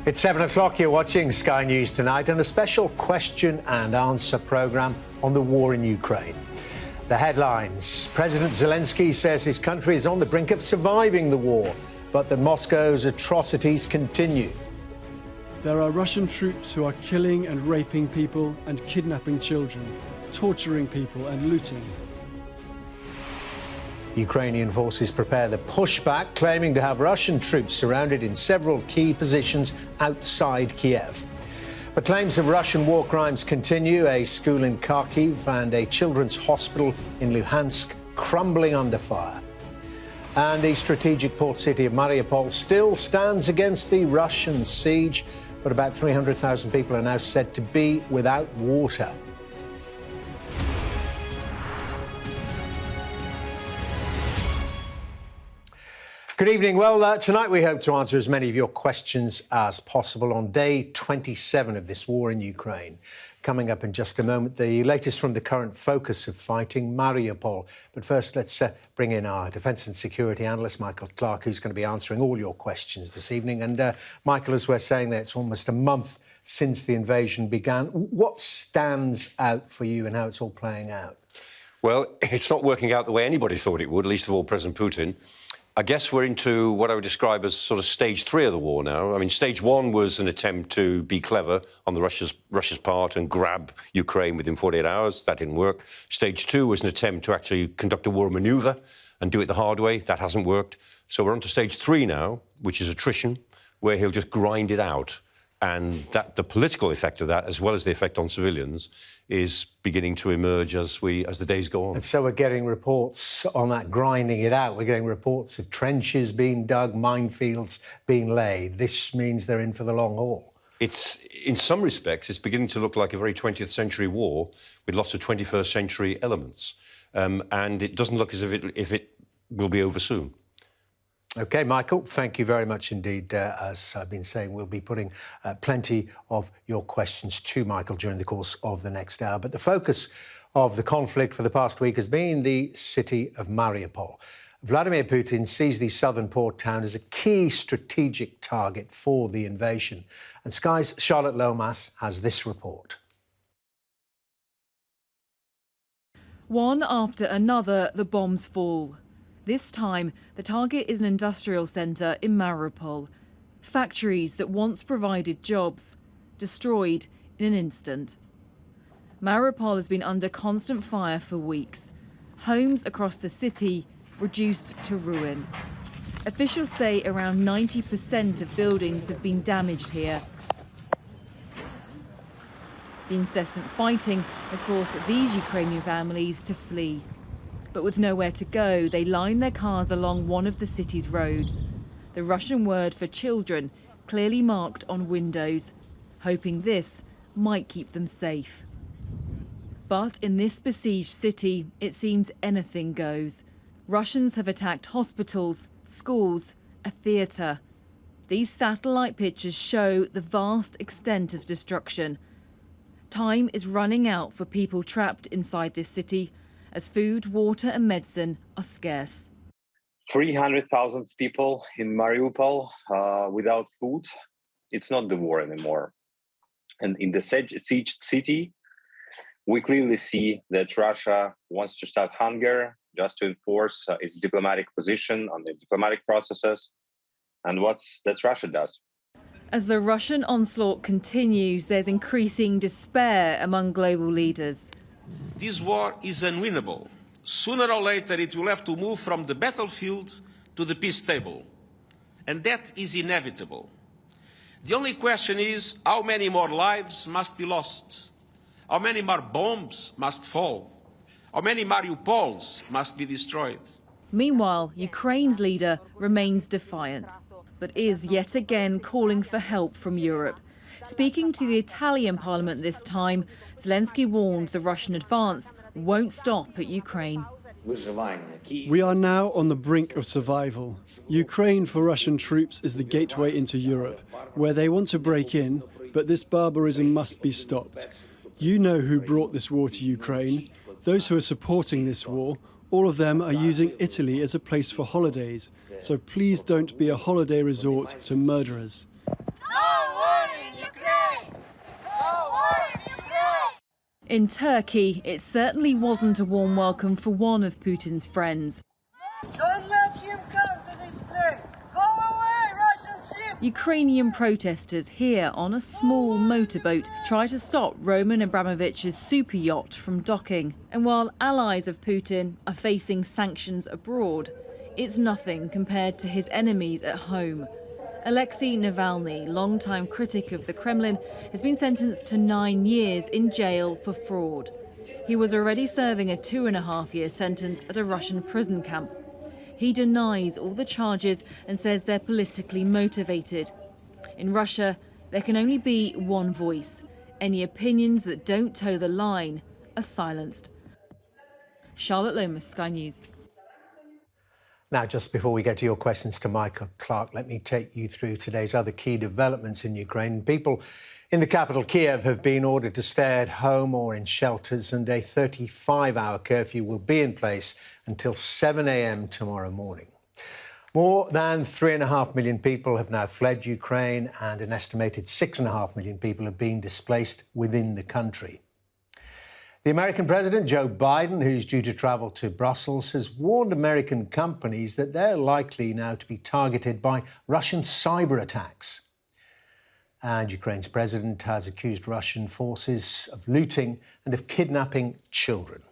It's 7 o'clock, you're watching Sky News Tonight and a special question and answer programme on the war in Ukraine. The headlines: President Zelensky says his country is on the brink of surviving the war, but that Moscow's atrocities continue. There are Russian troops who are killing and raping people and kidnapping children, torturing people and looting. Ukrainian forces prepare the pushback, claiming to have Russian troops surrounded in several key positions outside Kiev. But claims of Russian war crimes continue. A school in Kharkiv and a children's hospital in Luhansk crumbling under fire. And the strategic port city of Mariupol still stands against the Russian siege, but about 300,000 people are now said to be without water. Good evening. Well, tonight we hope to answer as many of your questions as possible on day 27 of this war in Ukraine. Coming up in just a moment, the latest from the current focus of fighting, Mariupol. But first, let's bring in our Defence and Security Analyst, Michael Clarke, who's going to be answering all your questions this evening. And Michael, as we're saying there, it's almost a month since the invasion began. What stands out for you and how it's all playing out? Well, it's not working out the way anybody thought it would, least of all President Putin. I guess we're into what I would describe as sort of stage 3 of the war now. I mean, stage 1 was an attempt to be clever on the Russia's part and grab Ukraine within 48 hours. That didn't work. Stage 2 was an attempt to actually conduct a war manoeuvre and do it the hard way. That hasn't worked. So we're on to stage 3 now, which is attrition, where he'll just grind it out. And that the political effect of that, as well as the effect on civilians, is beginning to emerge as the days go on. And so we're getting reports on that grinding it out. We're getting reports of trenches being dug, minefields being laid. This means they're in for the long haul. It's, in some respects, it's beginning to look like a very 20th century war with lots of 21st century elements. And it doesn't look as if it will be over soon. OK, Michael, thank you very much indeed. As I've been saying, we'll be putting plenty of your questions to Michael during the course of the next hour. But the focus of the conflict for the past week has been the city of Mariupol. Vladimir Putin sees the southern port town as a key strategic target for the invasion. And Sky's Charlotte Lomas has this report. One after another, the bombs fall. This time, the target is an industrial centre in Mariupol. Factories that once provided jobs, destroyed in an instant. Mariupol has been under constant fire for weeks. Homes across the city reduced to ruin. Officials say around 90% of buildings have been damaged here. The incessant fighting has forced these Ukrainian families to flee. But with nowhere to go, they line their cars along one of the city's roads. The Russian word for children clearly marked on windows, hoping this might keep them safe. But in this besieged city, it seems anything goes. Russians have attacked hospitals, schools, a theatre. These satellite pictures show the vast extent of destruction. Time is running out for people trapped inside this city, as food, water and medicine are scarce. 300,000 people in Mariupol without food. It's not the war anymore. And in the sieged city, we clearly see that Russia wants to start hunger just to enforce its diplomatic position on the diplomatic processes. And that's Russia does. As the Russian onslaught continues, there's increasing despair among global leaders. This war is unwinnable. Sooner or later, it will have to move from the battlefield to the peace table. And that is inevitable. The only question is, how many more lives must be lost? How many more bombs must fall? How many Mariupols must be destroyed? Meanwhile, Ukraine's leader remains defiant, but is yet again calling for help from Europe. Speaking to the Italian parliament this time, Zelensky warned the Russian advance won't stop at Ukraine. We are now on the brink of survival. Ukraine for Russian troops is the gateway into Europe, where they want to break in, but this barbarism must be stopped. You know who brought this war to Ukraine. Those who are supporting this war, all of them are using Italy as a place for holidays. So please don't be a holiday resort to murderers. No In Turkey, it certainly wasn't a warm welcome for one of Putin's friends. Don't let him come to this place! Go away, Russian ship! Ukrainian protesters here on a small motorboat try to stop Roman Abramovich's super yacht from docking. And while allies of Putin are facing sanctions abroad, it's nothing compared to his enemies at home. Alexei Navalny, longtime critic of the Kremlin, has been sentenced to 9 years in jail for fraud. He was already serving a 2.5-year sentence at a Russian prison camp. He denies all the charges and says they're politically motivated. In Russia, there can only be one voice. Any opinions that don't toe the line are silenced. Charlotte Lomas, Sky News. Now, just before we get to your questions to Michael Clarke, let me take you through today's other key developments in Ukraine. People in the capital, Kiev, have been ordered to stay at home or in shelters, and a 35-hour curfew will be in place until 7 a.m. tomorrow morning. More than 3.5 million people have now fled Ukraine, and an estimated 6.5 million people have been displaced within the country. The American President, Joe Biden, who's due to travel to Brussels, has warned American companies that they're likely now to be targeted by Russian cyber attacks. And Ukraine's president has accused Russian forces of looting and of kidnapping children.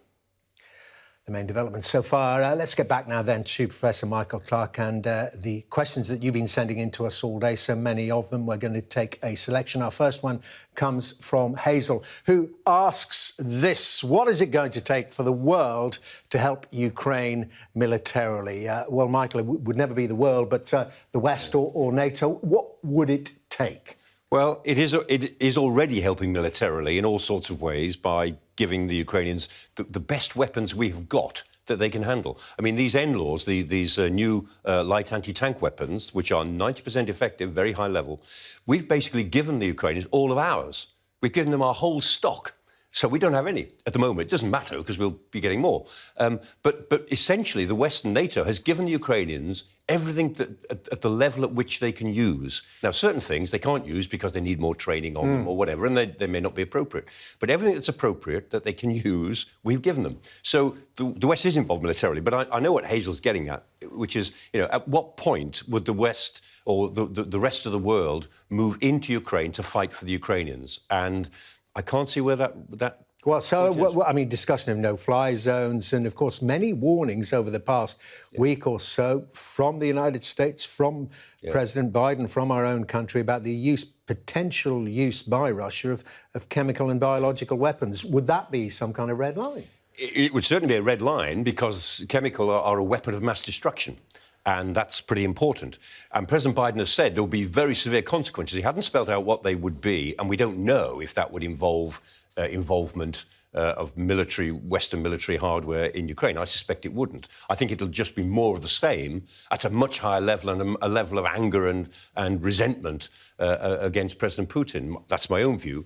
The main developments so far. Let's get back now then to Professor Michael Clarke and the questions that you've been sending in to us all day, so many of them. We're going to take a selection. Our first one comes from Hazel, who asks this: what is it going to take for the world to help Ukraine militarily? Well, Michael, it would never be the world, but the West or NATO. What would it take? Well, it is already helping militarily in all sorts of ways by giving the Ukrainians the best weapons we have got that they can handle. I mean, these NLAWs, these new light anti-tank weapons, which are 90% effective, very high level, we've basically given the Ukrainians all of ours. We've given them our whole stock. So we don't have any at the moment. It doesn't matter because we'll be getting more. But essentially, the Western NATO has given the Ukrainians everything at the level at which they can use. Now, certain things they can't use because they need more training on them or whatever, and they may not be appropriate. But everything that's appropriate that they can use, we've given them. So the West is involved militarily. But I know what Hazel's getting at, which is, at what point would the West or the rest of the world move into Ukraine to fight for the Ukrainians? And I can't see where that discussion of no-fly zones and, of course, many warnings over the past week or so from the United States, from President Biden, from our own country about the potential use by Russia of chemical and biological weapons. Would that be some kind of red line? It would certainly be a red line because chemical are a weapon of mass destruction. And that's pretty important. And President Biden has said there will be very severe consequences. He hadn't spelled out what they would be, and we don't know if that would involve involvement of Western military hardware in Ukraine. I suspect it wouldn't. I think it'll just be more of the same at a much higher level and a level of anger and resentment against President Putin. That's my own view.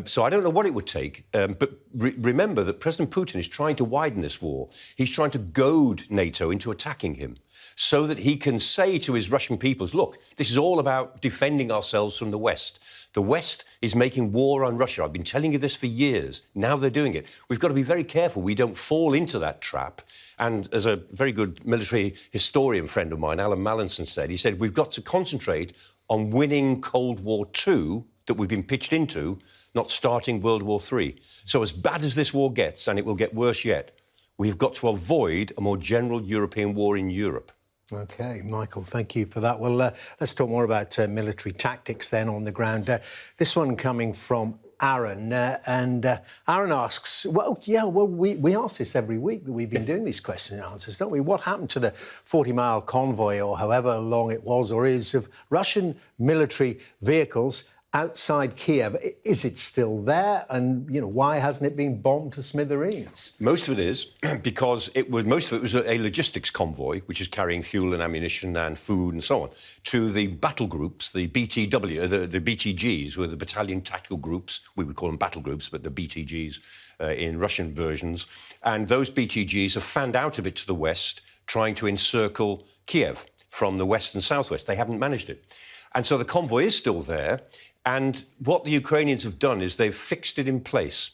So I don't know what it would take. But remember that President Putin is trying to widen this war. He's trying to goad NATO into attacking him, so that he can say to his Russian peoples, look, this is all about defending ourselves from the West. The West is making war on Russia. I've been telling you this for years. Now they're doing it. We've got to be very careful we don't fall into that trap. And as a very good military historian friend of mine, Alan Mallinson, said, he said, we've got to concentrate on winning Cold War II that we've been pitched into, not starting World War III. So as bad as this war gets, and it will get worse yet, we've got to avoid a more general European war in Europe. OK, Michael, thank you for that. Well, let's talk more about military tactics then on the ground. This one coming from Aaron. And Aaron asks, we ask this every week that we've been doing these question and answers, don't we? What happened to the 40-mile convoy, or however long it was or is, of Russian military vehicles outside Kiev? Is it still there? And, why hasn't it been bombed to smithereens? Most of it is because most of it was a logistics convoy, which is carrying fuel and ammunition and food and so on, to the battle groups, the BTW, the BTGs, were the battalion tactical groups. We would call them battle groups, but the BTGs in Russian versions. And those BTGs have fanned out a bit to the west, trying to encircle Kiev from the west and southwest. They haven't managed it. And so the convoy is still there. And what the Ukrainians have done is they've fixed it in place.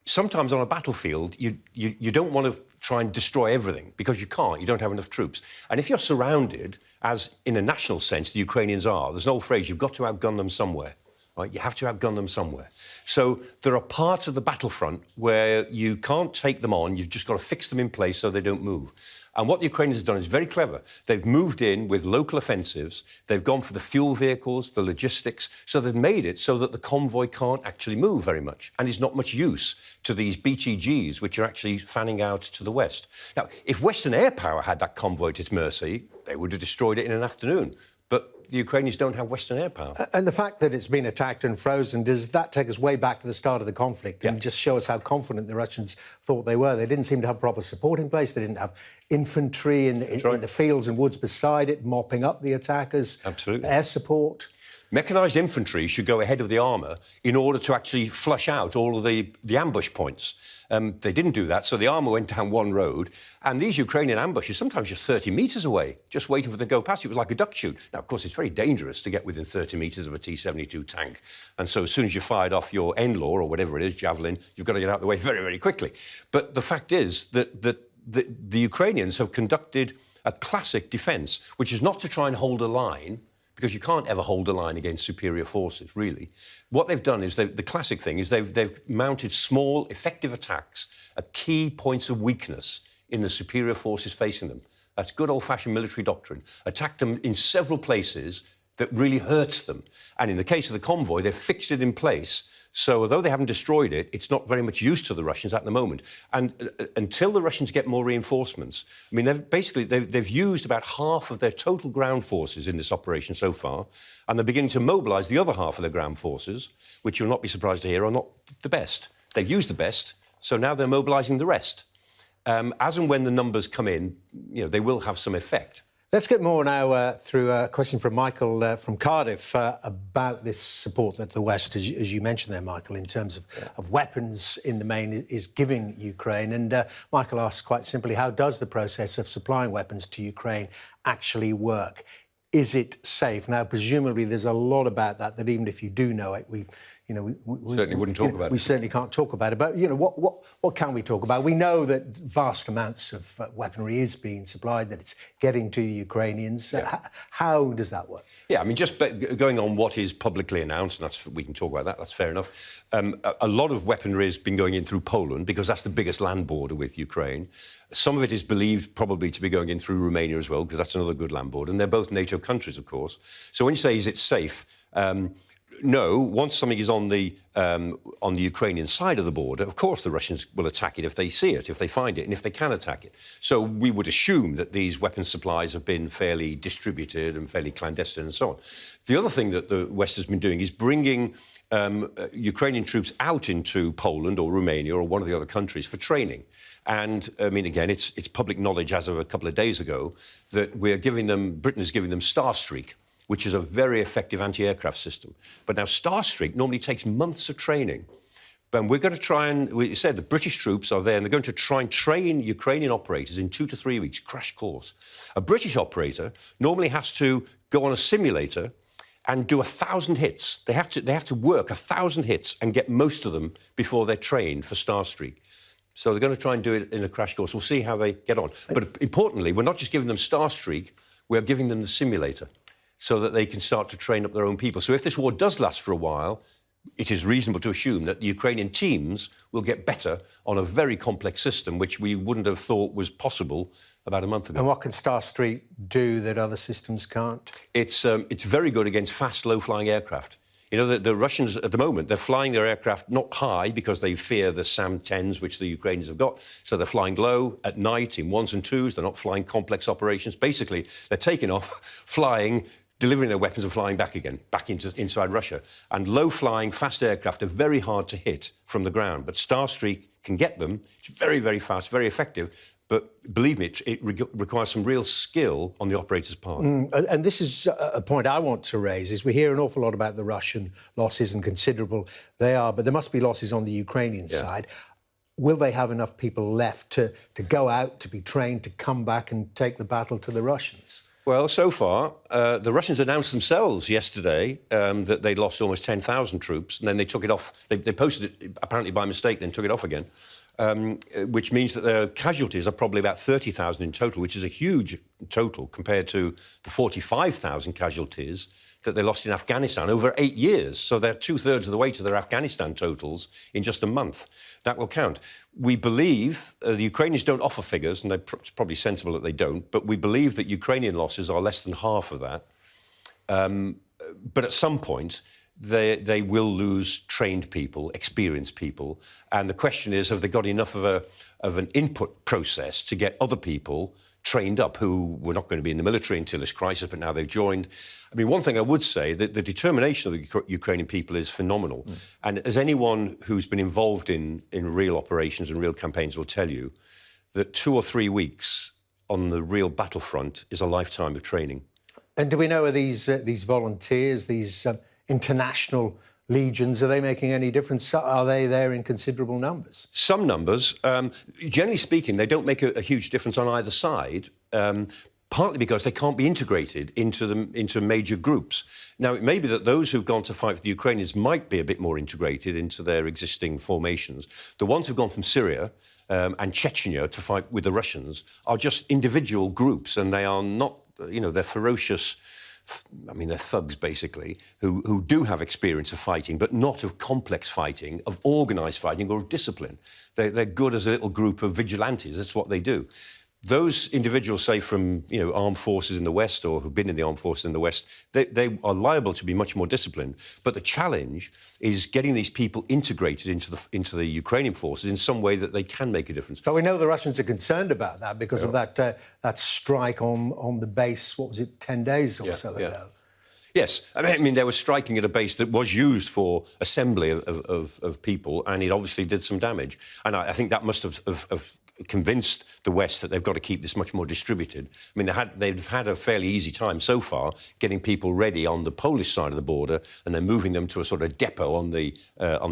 sometimes on a battlefield, you don't want to try and destroy everything because you can't. You don't have enough troops. And if you're surrounded, as in a national sense the Ukrainians are, there's an old phrase, you've got to outgun them somewhere. Right? You have to outgun them somewhere. So there are parts of the battlefront where you can't take them on. You've just got to fix them in place so they don't move. And what the Ukrainians have done is very clever. They've moved in with local offensives. They've gone for the fuel vehicles, the logistics. So they've made it so that the convoy can't actually move very much and is not much use to these BTGs, which are actually fanning out to the west. Now, if Western air power had that convoy at its mercy, they would have destroyed it in an afternoon. But the Ukrainians don't have Western air power. And the fact that it's been attacked and frozen, does that take us way back to the start of the conflict and just show us how confident the Russians thought they were? They didn't seem to have proper support in place. They didn't have infantry in the fields and woods beside it, mopping up the attackers. Absolutely. Air support. Mechanised infantry should go ahead of the armour in order to actually flush out all of the ambush points. They didn't do that, so the armour went down one road, and these Ukrainian ambushes, sometimes just 30 metres away, just waiting for them to go past. It was like a duck shoot. Now, of course, it's very dangerous to get within 30 metres of a T-72 tank, and so as soon as you fired off your NLAW, or whatever it is, javelin, you've got to get out of the way very, very quickly. But the fact is that the Ukrainians have conducted a classic defence, which is not to try and hold a line, because you can't ever hold a line against superior forces, really. What they've done is, the classic thing is they've mounted small, effective attacks at key points of weakness in the superior forces facing them. That's good old-fashioned military doctrine. Attack them in several places that really hurts them. And in the case of the convoy, they've fixed it in place. So although they haven't destroyed it, it's not very much use to the Russians at the moment. And until the Russians get more reinforcements, I mean, they've used about half of their total ground forces in this operation so far, and they're beginning to mobilise the other half of their ground forces, which you'll not be surprised to hear are not the best. They've used the best, so now they're mobilising the rest. As and when the numbers come in, they will have some effect. Let's get more now through a question from Michael from Cardiff about this support that the West, as you mentioned there, Michael, in terms of weapons in the main, is giving Ukraine. And Michael asks quite simply, how does the process of supplying weapons to Ukraine actually work? Is it safe? Now, presumably there's a lot about that even if you do know it, we certainly wouldn't talk about it. We certainly can't talk about it. But, what can we talk about? We know that vast amounts of weaponry is being supplied, that it's getting to the Ukrainians. How does that work? Yeah, I mean, just going on what is publicly announced, and we can talk about that, that's fair enough. A lot of weaponry has been going in through Poland because that's the biggest land border with Ukraine. Some of it is believed probably to be going in through Romania as well, because that's another good land border. And they're both NATO countries, of course. So when you say, is it safe? No, once something is on the Ukrainian side of the border, of course the Russians will attack it if they see it, if they find it, and if they can attack it. So we would assume that these weapon supplies have been fairly distributed and fairly clandestine and so on. The other thing that the West has been doing is bringing Ukrainian troops out into Poland or Romania or one of the other countries for training. And, I mean, again, it's public knowledge as of a couple of days ago that Britain is giving them Starstreak, which is a very effective anti-aircraft system. But now Starstreak normally takes months of training. But we're going to try and, we said the British troops are there and they're going to try and train Ukrainian operators in 2 to 3 weeks, crash course. A British operator normally has to go on a simulator and do 1,000 hits. They have to work 1,000 hits and get most of them before they're trained for Starstreak. So they're going to try and do it in a crash course. We'll see how they get on. But importantly, we're not just giving them Starstreak, we're giving them the simulator, so that they can start to train up their own people. So if this war does last for a while, it is reasonable to assume that the Ukrainian teams will get better on a very complex system, which we wouldn't have thought was possible about a month ago. And what can Starstreak do that other systems can't? It's very good against fast, low-flying aircraft. You know, the Russians, at the moment, they're flying their aircraft not high because they fear the SAM-10s, which the Ukrainians have got. So they're flying low at night in 1s and 2s. They're not flying complex operations. Basically, they're taking off, flying, delivering their weapons and flying back again, inside Russia. And low-flying, fast aircraft are very hard to hit from the ground. But Starstreak can get them. It's very, very fast, very effective. But believe me, it requires some real skill on the operator's part. And this is a point I want to raise, is we hear an awful lot about the Russian losses, and considerable they are, but there must be losses on the Ukrainian side. Will they have enough people left to go out, to be trained, to come back and take the battle to the Russians? Well, so far, the Russians announced themselves yesterday that they'd lost almost 10,000 troops, and then they took it off. They posted it, apparently by mistake, then took it off again, which means that their casualties are probably about 30,000 in total, which is a huge total compared to the 45,000 casualties that they lost in Afghanistan over 8 years. So they're 2/3 of the way to their Afghanistan totals in just a month. That will count. We believe, the Ukrainians don't offer figures, and it's probably sensible that they don't, but we believe that Ukrainian losses are less than half of that. But at some point, they will lose trained people, experienced people. And the question is, have they got enough of an input process to get other people trained up who were not going to be in the military until this crisis, but now they've joined? I mean, one thing I would say, that the determination of the Ukrainian people is phenomenal. And as anyone who's been involved in real operations and real campaigns will tell you, that 2 or 3 weeks on the real battlefront is a lifetime of training. And do we know, are these volunteers, these international legions, are they making any difference? Are they there in considerable numbers? Some numbers. Generally speaking, they don't make a huge difference on either side, partly because they can't be integrated into major groups. Now, it may be that those who've gone to fight for the Ukrainians might be a bit more integrated into their existing formations. The ones who've gone from Syria and Chechnya to fight with the Russians are just individual groups, and they are not, they're ferocious. I mean, they're thugs, basically, who do have experience of fighting, but not of complex fighting, of organised fighting or of discipline. They're good as a little group of vigilantes. That's what they do. Those individuals, say, from armed forces in the West or who've been in the armed forces in the West, they are liable to be much more disciplined. But the challenge is getting these people integrated into the Ukrainian forces in some way that they can make a difference. But we know the Russians are concerned about that because of that strike on the base, what was it, 10 days or so ago? Yes, I mean, they were striking at a base that was used for assembly of people, and it obviously did some damage. And I think that must have convinced the West that they've got to keep this much more distributed. I mean, they've had a fairly easy time so far getting people ready on the Polish side of the border and then moving them to a sort of depot on the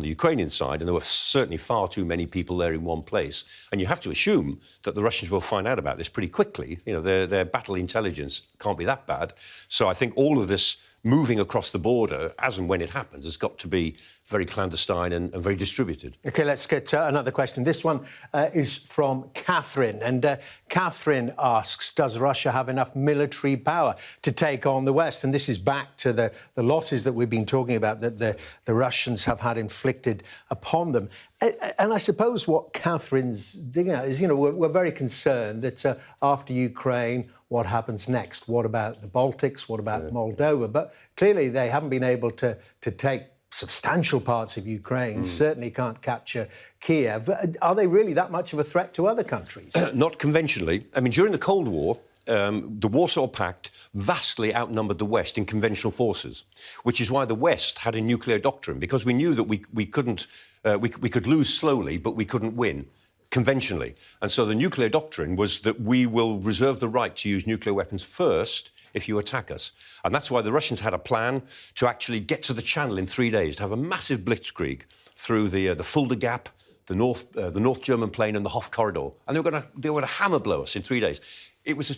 Ukrainian side, and there were certainly far too many people there in one place. And you have to assume that the Russians will find out about this pretty quickly. Their battle intelligence can't be that bad. So I think all of this moving across the border, as and when it happens, has got to be very clandestine and very distributed. OK, let's get another question. This one is from Catherine. And Catherine asks, does Russia have enough military power to take on the West? And this is back to the losses that we've been talking about, that the Russians have had inflicted upon them. And I suppose what Catherine's digging at is, we're very concerned that after Ukraine, what happens next? What about the Baltics? What about Moldova? But clearly they haven't been able to take substantial parts of Ukraine, certainly can't capture Kiev. Are they really that much of a threat to other countries? Not conventionally. I mean, during the Cold War, the Warsaw Pact vastly outnumbered the West in conventional forces, which is why the West had a nuclear doctrine, because we knew that we could lose slowly, but we couldn't win conventionally. And so the nuclear doctrine was that we will reserve the right to use nuclear weapons first if you attack us. And that's why the Russians had a plan to actually get to the Channel in 3 days, to have a massive blitzkrieg through the Fulda Gap, the North German Plain and the Hof Corridor. And they were going to hammer blow us in 3 days. It was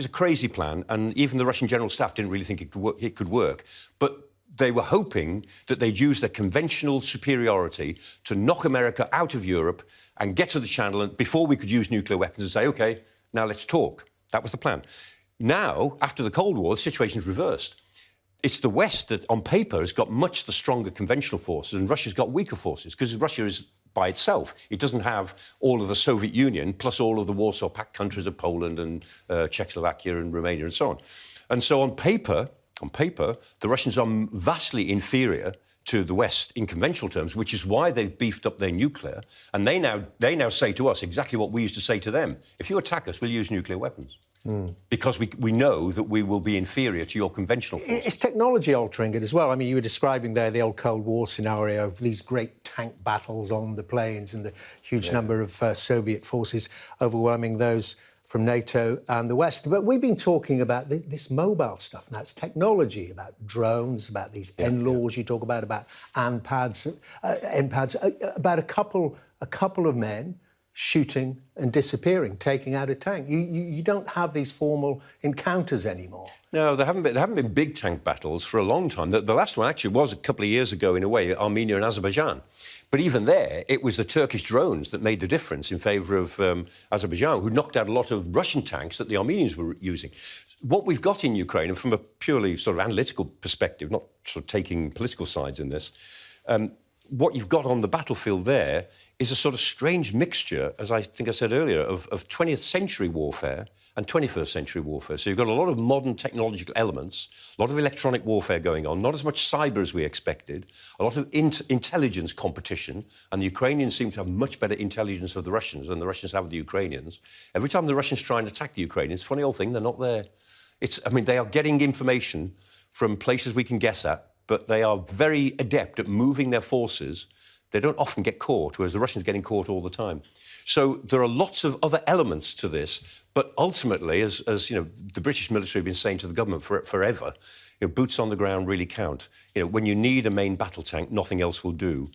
a crazy plan, and even the Russian General Staff didn't really think it could work. But they were hoping that they'd use their conventional superiority to knock America out of Europe and get to the Channel before we could use nuclear weapons and say, OK, now let's talk. That was the plan. Now, after the Cold War, the situation's reversed. It's the West that, on paper, has got much the stronger conventional forces, and Russia's got weaker forces, because Russia is by itself. It doesn't have all of the Soviet Union, plus all of the Warsaw Pact countries of Poland and Czechoslovakia and Romania and so on. And so on paper, the Russians are vastly inferior to the West in conventional terms, which is why they've beefed up their nuclear. And they now say to us exactly what we used to say to them. If you attack us, we'll use nuclear weapons. Because we know that we will be inferior to your conventional forces. Is technology altering it as well? I mean, you were describing there the old Cold War scenario of these great tank battles on the plains and the huge number of Soviet forces overwhelming those from NATO and the West. But we've been talking about this mobile stuff now. It's technology, about drones, about these NLAWs you talk about NPADs, about a couple of men shooting and disappearing, taking out a tank. You don't have these formal encounters anymore. No, there haven't been big tank battles for a long time. The last one actually was a couple of years ago, in a way, Armenia and Azerbaijan. But even there, it was the Turkish drones that made the difference in favour of Azerbaijan, who knocked out a lot of Russian tanks that the Armenians were using. What we've got in Ukraine, and from a purely sort of analytical perspective, not sort of taking political sides in this, what you've got on the battlefield there is a sort of strange mixture, as I think I said earlier, of 20th century warfare and 21st century warfare. So you've got a lot of modern technological elements, a lot of electronic warfare going on, not as much cyber as we expected, a lot of intelligence competition, and the Ukrainians seem to have much better intelligence of the Russians than the Russians have of the Ukrainians. Every time the Russians try and attack the Ukrainians, funny old thing, they're not there. They are getting information from places we can guess at, but they are very adept at moving their forces. They don't often get caught, whereas the Russians are getting caught all the time. So there are lots of other elements to this, but ultimately, as you know, the British military have been saying to the government forever, boots on the ground really count. When you need a main battle tank, nothing else will do.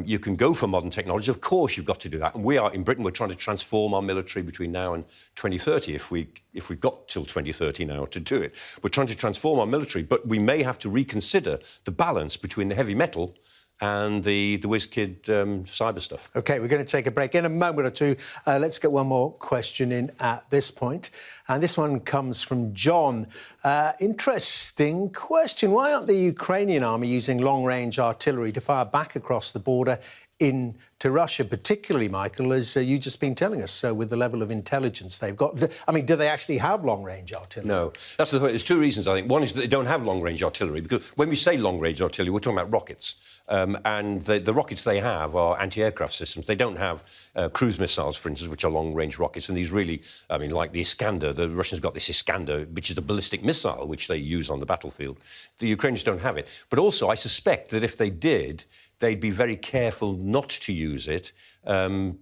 You can go for modern technology. Of course, you've got to do that. And we are, in Britain, we're trying to transform our military between now and 2030, if we've got till 2030 now to do it. We're trying to transform our military, but we may have to reconsider the balance between the heavy metal and the whiz-kid cyber stuff. OK, we're going to take a break. In a moment or two, let's get one more question in at this point. And this one comes from John. Interesting question. Why aren't the Ukrainian army using long-range artillery to fire back across the border into Russia, particularly, Michael, as you've just been telling us, with the level of intelligence they've got? I mean, do they actually have long-range artillery? No. That's the point. There's two reasons, I think. One is that they don't have long-range artillery, because when we say long-range artillery, we're talking about rockets. And the rockets they have are anti-aircraft systems. They don't have cruise missiles, for instance, which are long-range rockets. And these really, I mean, like the Iskander, the Russians got this Iskander, which is a ballistic missile, which they use on the battlefield. The Ukrainians don't have it. But also, I suspect that if they did, they'd be very careful not to use it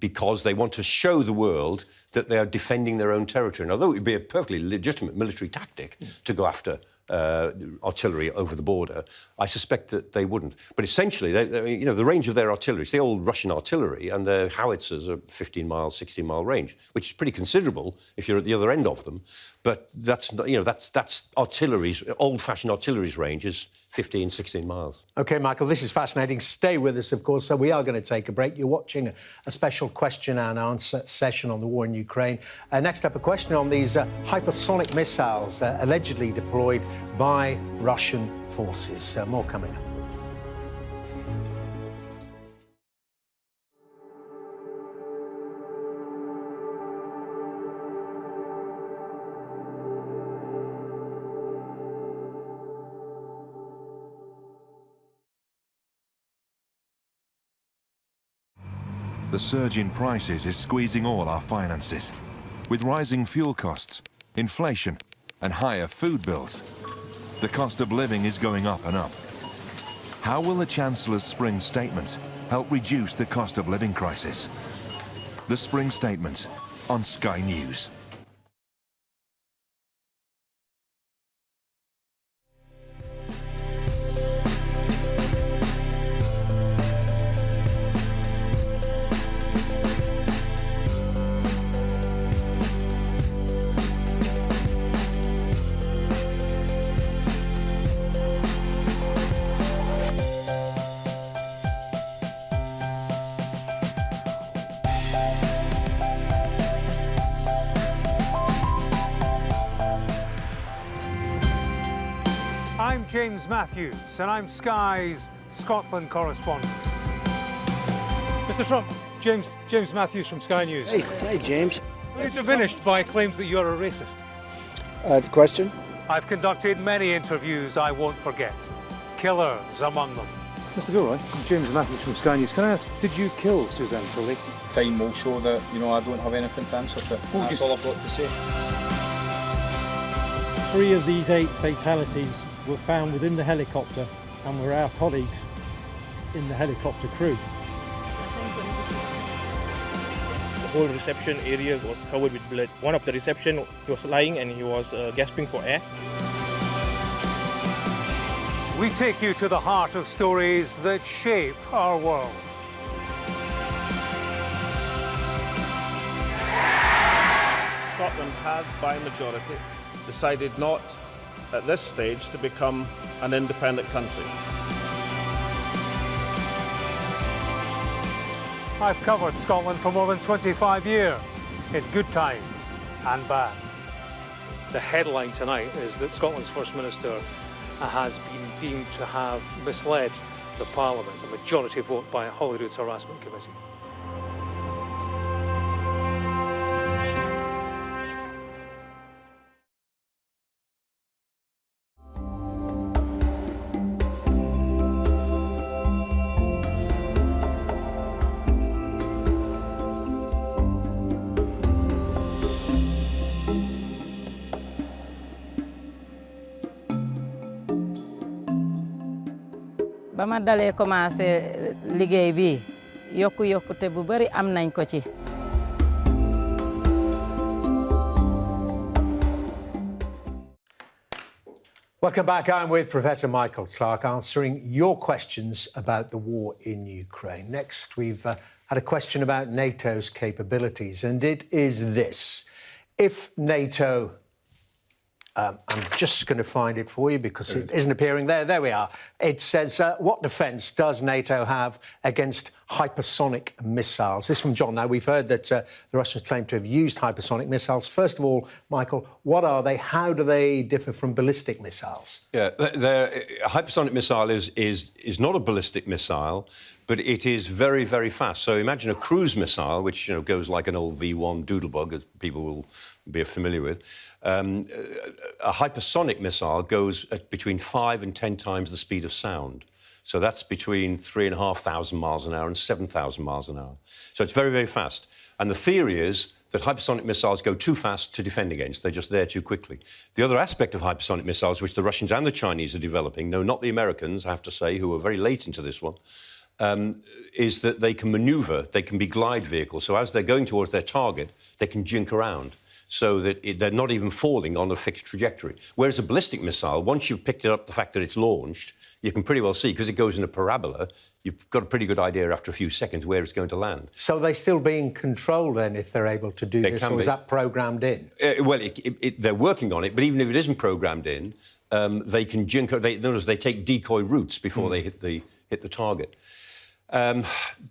because they want to show the world that they are defending their own territory. And although it would be a perfectly legitimate military tactic to go after artillery over the border, I suspect that they wouldn't. But essentially, the range of their artillery, it's the old Russian artillery, and their howitzers are 15-mile, 16-mile range, which is pretty considerable if you're at the other end of them. But that's artillery's, old-fashioned artillery's range is 15, 16 miles. OK, Michael, this is fascinating. Stay with us, of course. So we are going to take a break. You're watching a special question and answer session on the war in Ukraine. Next up, a question on these hypersonic missiles allegedly deployed by Russian forces. More coming up. The surge in prices is squeezing all our finances. With rising fuel costs, inflation, and higher food bills, the cost of living is going up and up. How will the Chancellor's spring statement help reduce the cost of living crisis? The spring statement on Sky News. I'm James Matthews, and I'm Sky's Scotland correspondent. Mr. Trump, James Matthews from Sky News. Hey, James. You're diminished by claims that you're a racist. Question? I've conducted many interviews I won't forget. Killers among them. Mr. Gilroy, James Matthews from Sky News. Can I ask, did you kill Suzanne Tully? Time will show that, I don't have anything to answer to. That's all I've got to say. 3 of these 8 fatalities were found within the helicopter and were our colleagues in the helicopter crew. The whole reception area was covered with blood. One of the reception, he was lying and he was gasping for air. We take you to the heart of stories that shape our world. Scotland has, by majority, decided not, at this stage, to become an independent country. I've covered Scotland for more than 25 years, in good times and bad. The headline tonight is that Scotland's First Minister has been deemed to have misled the Parliament, a majority vote by a Holyrood's Harassment Committee. ba ma dalee commencé liggéey bi yokkute bu bari am nañ ko ci. Welcome back. I'm with Professor Michael Clarke answering your questions about the war in Ukraine. Next, we've had a question about NATO's capabilities, and it is this. If NATO... I'm just going to find it for you because it isn't appearing there. There we are. It says, what defence does NATO have against hypersonic missiles? This from John. Now, we've heard that the Russians claim to have used hypersonic missiles. First of all, Michael, what are they? How do they differ from ballistic missiles? Yeah, a hypersonic missile is not a ballistic missile, but it is very, very fast. So imagine a cruise missile, which goes like an old V1 doodlebug, as people will be familiar with. A hypersonic missile goes at between 5 and 10 times the speed of sound. So that's between 3,500 miles an hour and 7,000 miles an hour. So it's very, very fast. And the theory is that hypersonic missiles go too fast to defend against. They're just there too quickly. The other aspect of hypersonic missiles, which the Russians and the Chinese are developing, no, not the Americans, I have to say, who are very late into this one, is that they can manoeuvre, they can be glide vehicles. So as they're going towards their target, they can jink around so that they're not even falling on a fixed trajectory. Whereas a ballistic missile, once you've picked it up, the fact that it's launched, you can pretty well see, because it goes in a parabola, you've got a pretty good idea after a few seconds where it's going to land. So they're still being controlled then if they're able to do this, or is that programmed in? Well, they're working on it, but even if it isn't programmed in, they can jink. Notice they take decoy routes before they hit the target.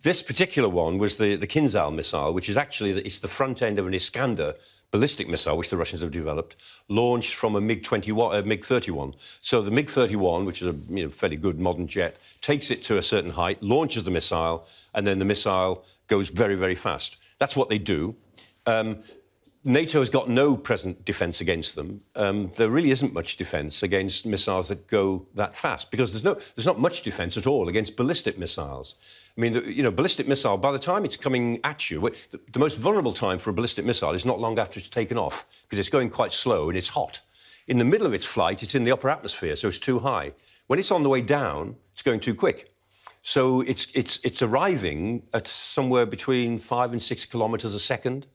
This particular one was the Kinzhal missile, which is actually it's the front end of an Iskander ballistic missile, which the Russians have developed, launched from a MiG-31. So the MiG-31, which is a fairly good modern jet, takes it to a certain height, launches the missile, and then the missile goes very, very fast. That's what they do. NATO has got no present defence against them. There really isn't much defence against missiles that go that fast, because there's not much defence at all against ballistic missiles. I mean, ballistic missile, by the time it's coming at you, the most vulnerable time for a ballistic missile is not long after it's taken off, because it's going quite slow and it's hot. In the middle of its flight, it's in the upper atmosphere, so it's too high. When it's on the way down, it's going too quick. So it's arriving at somewhere between 5 and 6 kilometres a second.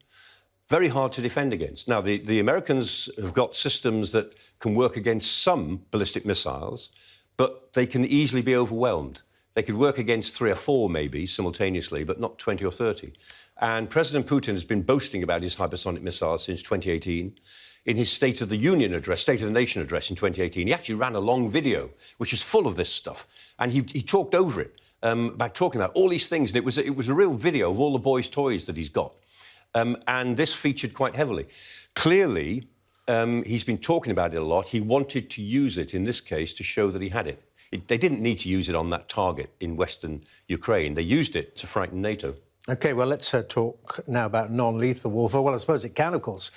Very hard to defend against. Now, the Americans have got systems that can work against some ballistic missiles, but they can easily be overwhelmed. They could work against 3 or 4, maybe, simultaneously, but not 20 or 30. And President Putin has been boasting about his hypersonic missiles since 2018. In his State of the Union address, State of the Nation address in 2018, he actually ran a long video, which is full of this stuff. And he talked over it, about talking about all these things. And it was a real video of all the boys' toys that he's got. And this featured quite heavily. Clearly, he's been talking about it a lot. He wanted to use it, in this case, to show that he had it. They didn't need to use it on that target in western Ukraine. They used it to frighten NATO. OK, well, let's talk now about non-lethal warfare. Well, I suppose it can, of course,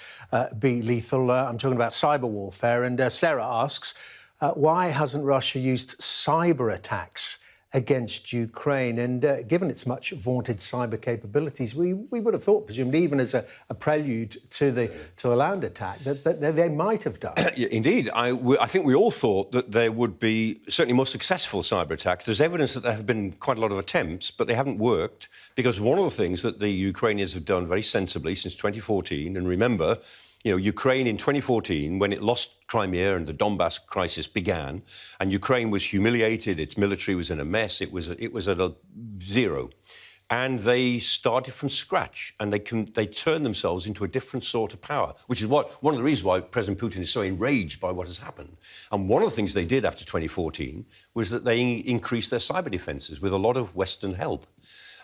be lethal. I'm talking about cyber warfare. And Sarah asks, why hasn't Russia used cyber attacks against Ukraine? And given its much vaunted cyber capabilities, we would have thought, presumably, even as a prelude to the land attack, that they might have done. Yeah, indeed. I think we all thought that there would be certainly more successful cyber attacks. There's evidence that there have been quite a lot of attempts, but they haven't worked, because one of the things that the Ukrainians have done very sensibly since 2014, and remember, Ukraine in 2014, when it lost Crimea and the Donbass crisis began, and Ukraine was humiliated, its military was in a mess, it was at a zero. And they started from scratch, and they turned themselves into a different sort of power, which is one of the reasons why President Putin is so enraged by what has happened. And one of the things they did after 2014 was that they increased their cyber defences with a lot of Western help.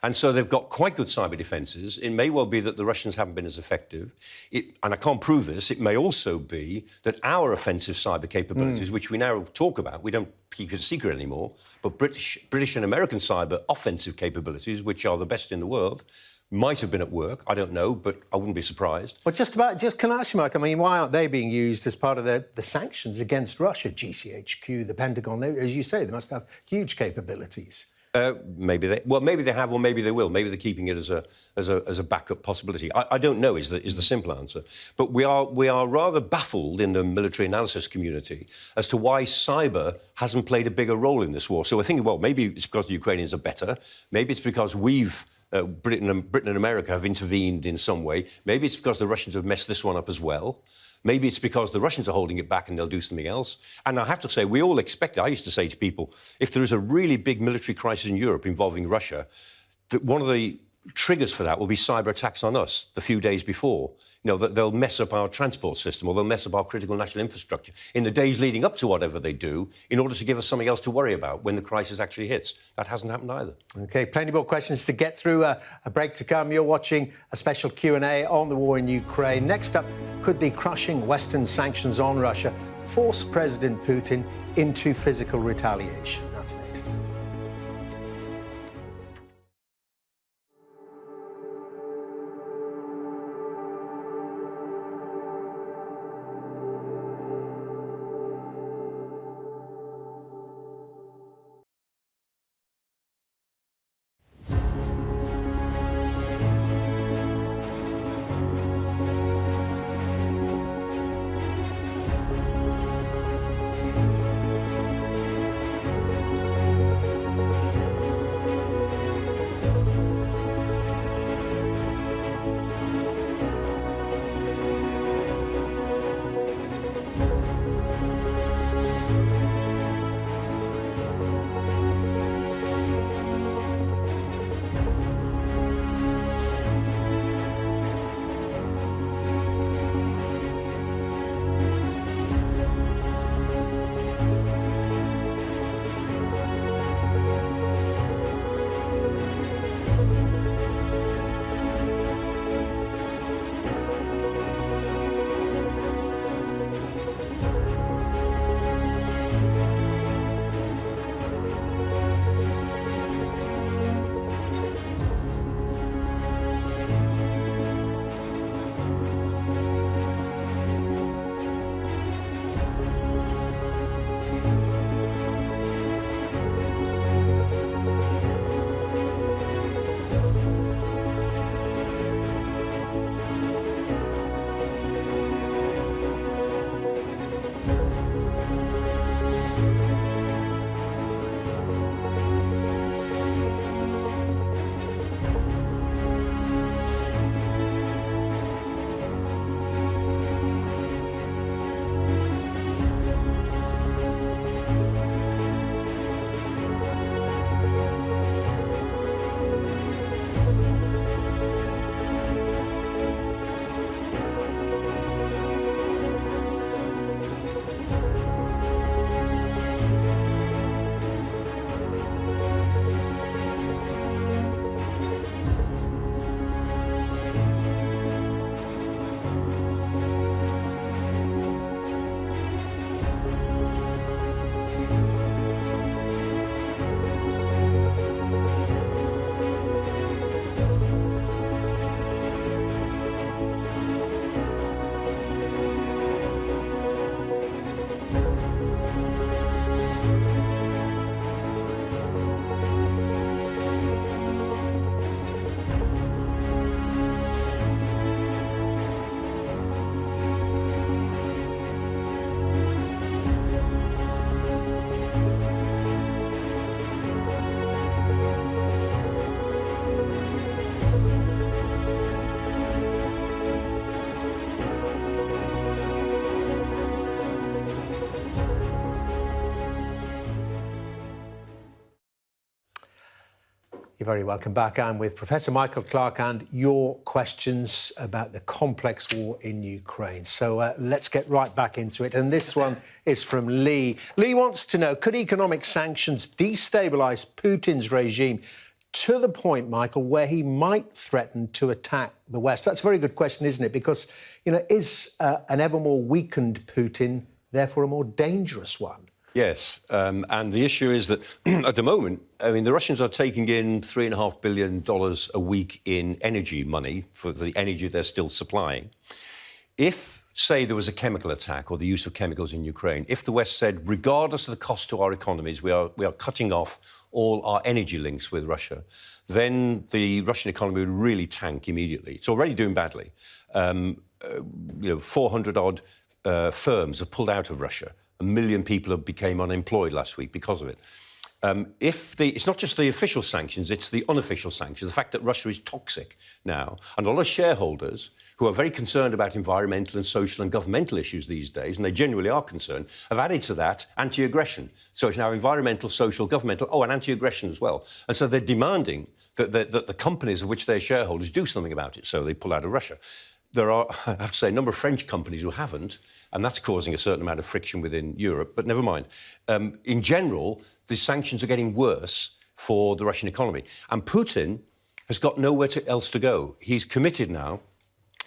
And so they've got quite good cyber defences. It may well be that the Russians haven't been as effective. And I can't prove this, it may also be that our offensive cyber capabilities, which we now talk about, we don't keep it a secret anymore, but British and American cyber offensive capabilities, which are the best in the world, might have been at work. I don't know, but I wouldn't be surprised. Well, can I ask you, Mike, I mean, why aren't they being used as part of the sanctions against Russia? GCHQ, the Pentagon, as you say, they must have huge capabilities. Maybe they have, or maybe they will. Maybe they're keeping it as a backup possibility. I don't know. Is the simple answer. But we are rather baffled in the military analysis community as to why cyber hasn't played a bigger role in this war. So we're thinking, well, maybe it's because the Ukrainians are better. Maybe it's because Britain and America have intervened in some way. Maybe it's because the Russians have messed this one up as well. Maybe it's because the Russians are holding it back and they'll do something else. And I have to say, we all expect, I used to say to people, if there is a really big military crisis in Europe involving Russia, that one of the triggers for that will be cyber attacks on us the few days before. You know, that they'll mess up our transport system or they'll mess up our critical national infrastructure in the days leading up to whatever they do in order to give us something else to worry about when the crisis actually hits. That hasn't happened either. OK, plenty more questions to get through. A break to come. You're watching a special Q&A on the war in Ukraine. Next up, could the crushing Western sanctions on Russia force President Putin into physical retaliation? That's next. You're very welcome back. I'm with Professor Michael Clarke and your questions about the complex war in Ukraine. So let's get right back into it. And this one is from Lee. Lee wants to know, could economic sanctions destabilise Putin's regime to the point, Michael, where he might threaten to attack the West? That's a very good question, isn't it? Because, you know, is an ever more weakened Putin therefore a more dangerous one? Yes, and the issue is that at the moment, I mean, the Russians are taking in $3.5 billion a week in energy money for the energy they're still supplying. If, say, there was a chemical attack or the use of chemicals in Ukraine, if the West said, regardless of the cost to our economies, we are cutting off all our energy links with Russia, then the Russian economy would really tank immediately. It's already doing badly. 400-odd firms have pulled out of Russia. 1 million people have became unemployed last week because of it. It's not just the official sanctions, it's the unofficial sanctions, the fact that Russia is toxic now. And a lot of shareholders who are very concerned about environmental and social and governmental issues these days, and they genuinely are concerned, have added to that anti-aggression. So it's now environmental, social, governmental, and anti-aggression as well. And so they're demanding that the companies of which they're shareholders do something about it, so they pull out of Russia. There are, I have to say, a number of French companies who haven't, and that's causing a certain amount of friction within Europe, but never mind. In general, the sanctions are getting worse for the Russian economy. And Putin has got nowhere else to go. He's committed now.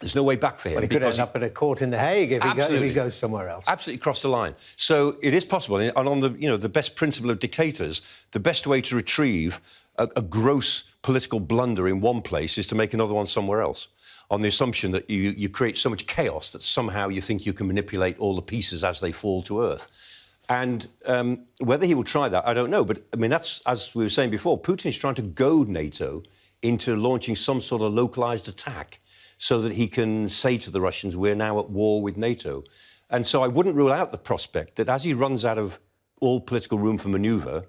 There's no way back for him. But he could end up at a court in The Hague if he goes somewhere else. Absolutely crossed the line. So it is possible. And on the best principle of dictators, the best way to retrieve a gross political blunder in one place is to make another one somewhere else, on the assumption that you create so much chaos that somehow you think you can manipulate all the pieces as they fall to earth. And whether he will try that, I don't know. But, I mean, that's, as we were saying before, Putin is trying to goad NATO into launching some sort of localised attack so that he can say to the Russians, we're now at war with NATO. And so I wouldn't rule out the prospect that as he runs out of all political room for manoeuvre,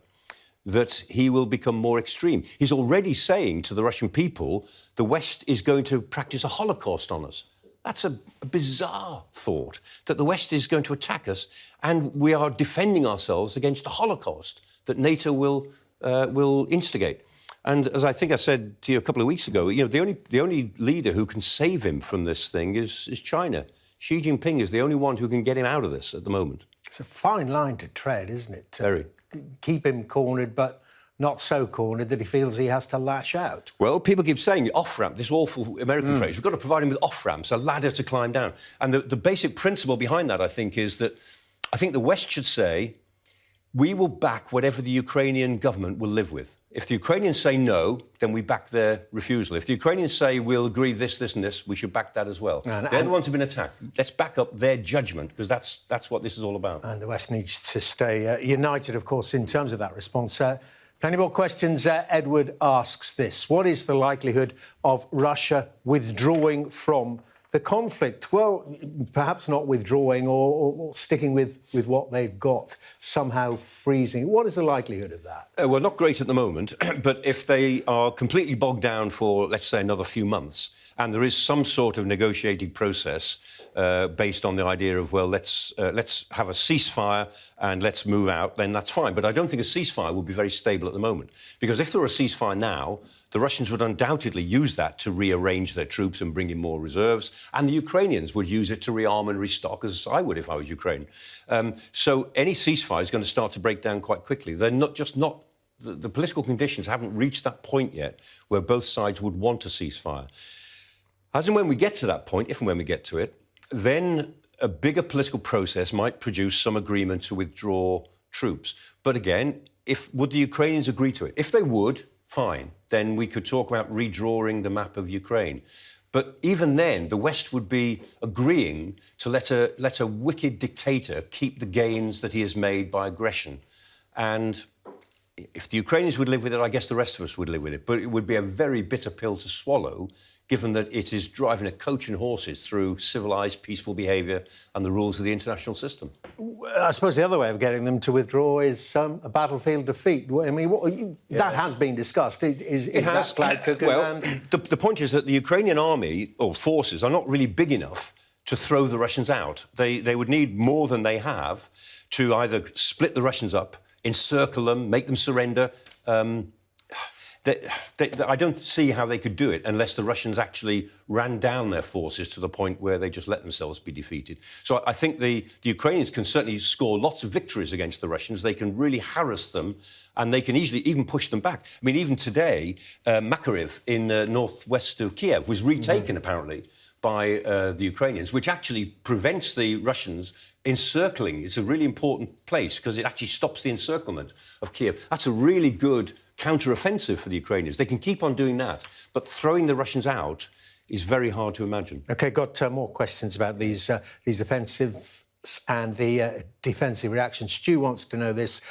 that he will become more extreme. He's already saying to the Russian people, the West is going to practice a Holocaust on us. That's a bizarre thought, that the West is going to attack us and we are defending ourselves against a Holocaust that NATO will instigate. And as I think I said to you a couple of weeks ago, you know, the only leader who can save him from this thing is China. Xi Jinping is the only one who can get him out of this at the moment. It's a fine line to tread, isn't it? Very. Keep him cornered, but not so cornered that he feels he has to lash out. Well, people keep saying the off-ramp, this awful American phrase. We've got to provide him with off-ramps, a ladder to climb down. And the basic principle behind that, I think, is that I think the West should say, we will back whatever the Ukrainian government will live with. If the Ukrainians say no, then we back their refusal. If the Ukrainians say we'll agree this, this and this, we should back that as well. They're the ones who've been attacked. Let's back up their judgment, because that's what this is all about. And the West needs to stay united, of course, in terms of that response. Plenty more questions. Edward asks this. What is the likelihood of Russia withdrawing from the conflict? Well, perhaps not withdrawing or sticking with what they've got, somehow freezing. What is the likelihood of that? Well, not great at the moment, but if they are completely bogged down for, let's say, another few months, and there is some sort of negotiating process based on the idea of, well, let's have a ceasefire and let's move out, then that's fine. But I don't think a ceasefire would be very stable at the moment, because if there were a ceasefire now, the Russians would undoubtedly use that to rearrange their troops and bring in more reserves, and the Ukrainians would use it to rearm and restock, as I would if I was Ukraine. So any ceasefire is going to start to break down quite quickly. They're not the political conditions haven't reached that point yet where both sides would want a ceasefire. As and when we get to that point, if and when we get to it, then a bigger political process might produce some agreement to withdraw troops. But again, would the Ukrainians agree to it? If they would, fine, then we could talk about redrawing the map of Ukraine. But even then, the West would be agreeing to let a wicked dictator keep the gains that he has made by aggression. And if the Ukrainians would live with it, I guess the rest of us would live with it. But it would be a very bitter pill to swallow, given that it is driving a coach and horses through civilised, peaceful behaviour and the rules of the international system. I suppose the other way of getting them to withdraw is a battlefield defeat. I mean, that has been discussed. Is that cloud cooker? Well, the point is that the Ukrainian army, or forces, are not really big enough to throw the Russians out. They would need more than they have to either split the Russians up, encircle them, make them surrender. I don't see how they could do it unless the Russians actually ran down their forces to the point where they just let themselves be defeated. So I think the Ukrainians can certainly score lots of victories against the Russians. They can really harass them, and they can easily even push them back. I mean, even today, Makariv in northwest of Kiev was retaken, apparently, by the Ukrainians, which actually prevents the Russians encircling. It's a really important place because it actually stops the encirclement of Kiev. That's a really good counter-offensive for the Ukrainians. They can keep on doing that, but throwing the Russians out is very hard to imagine. OK, got more questions about these offensives and the defensive reaction. Stu wants to know this.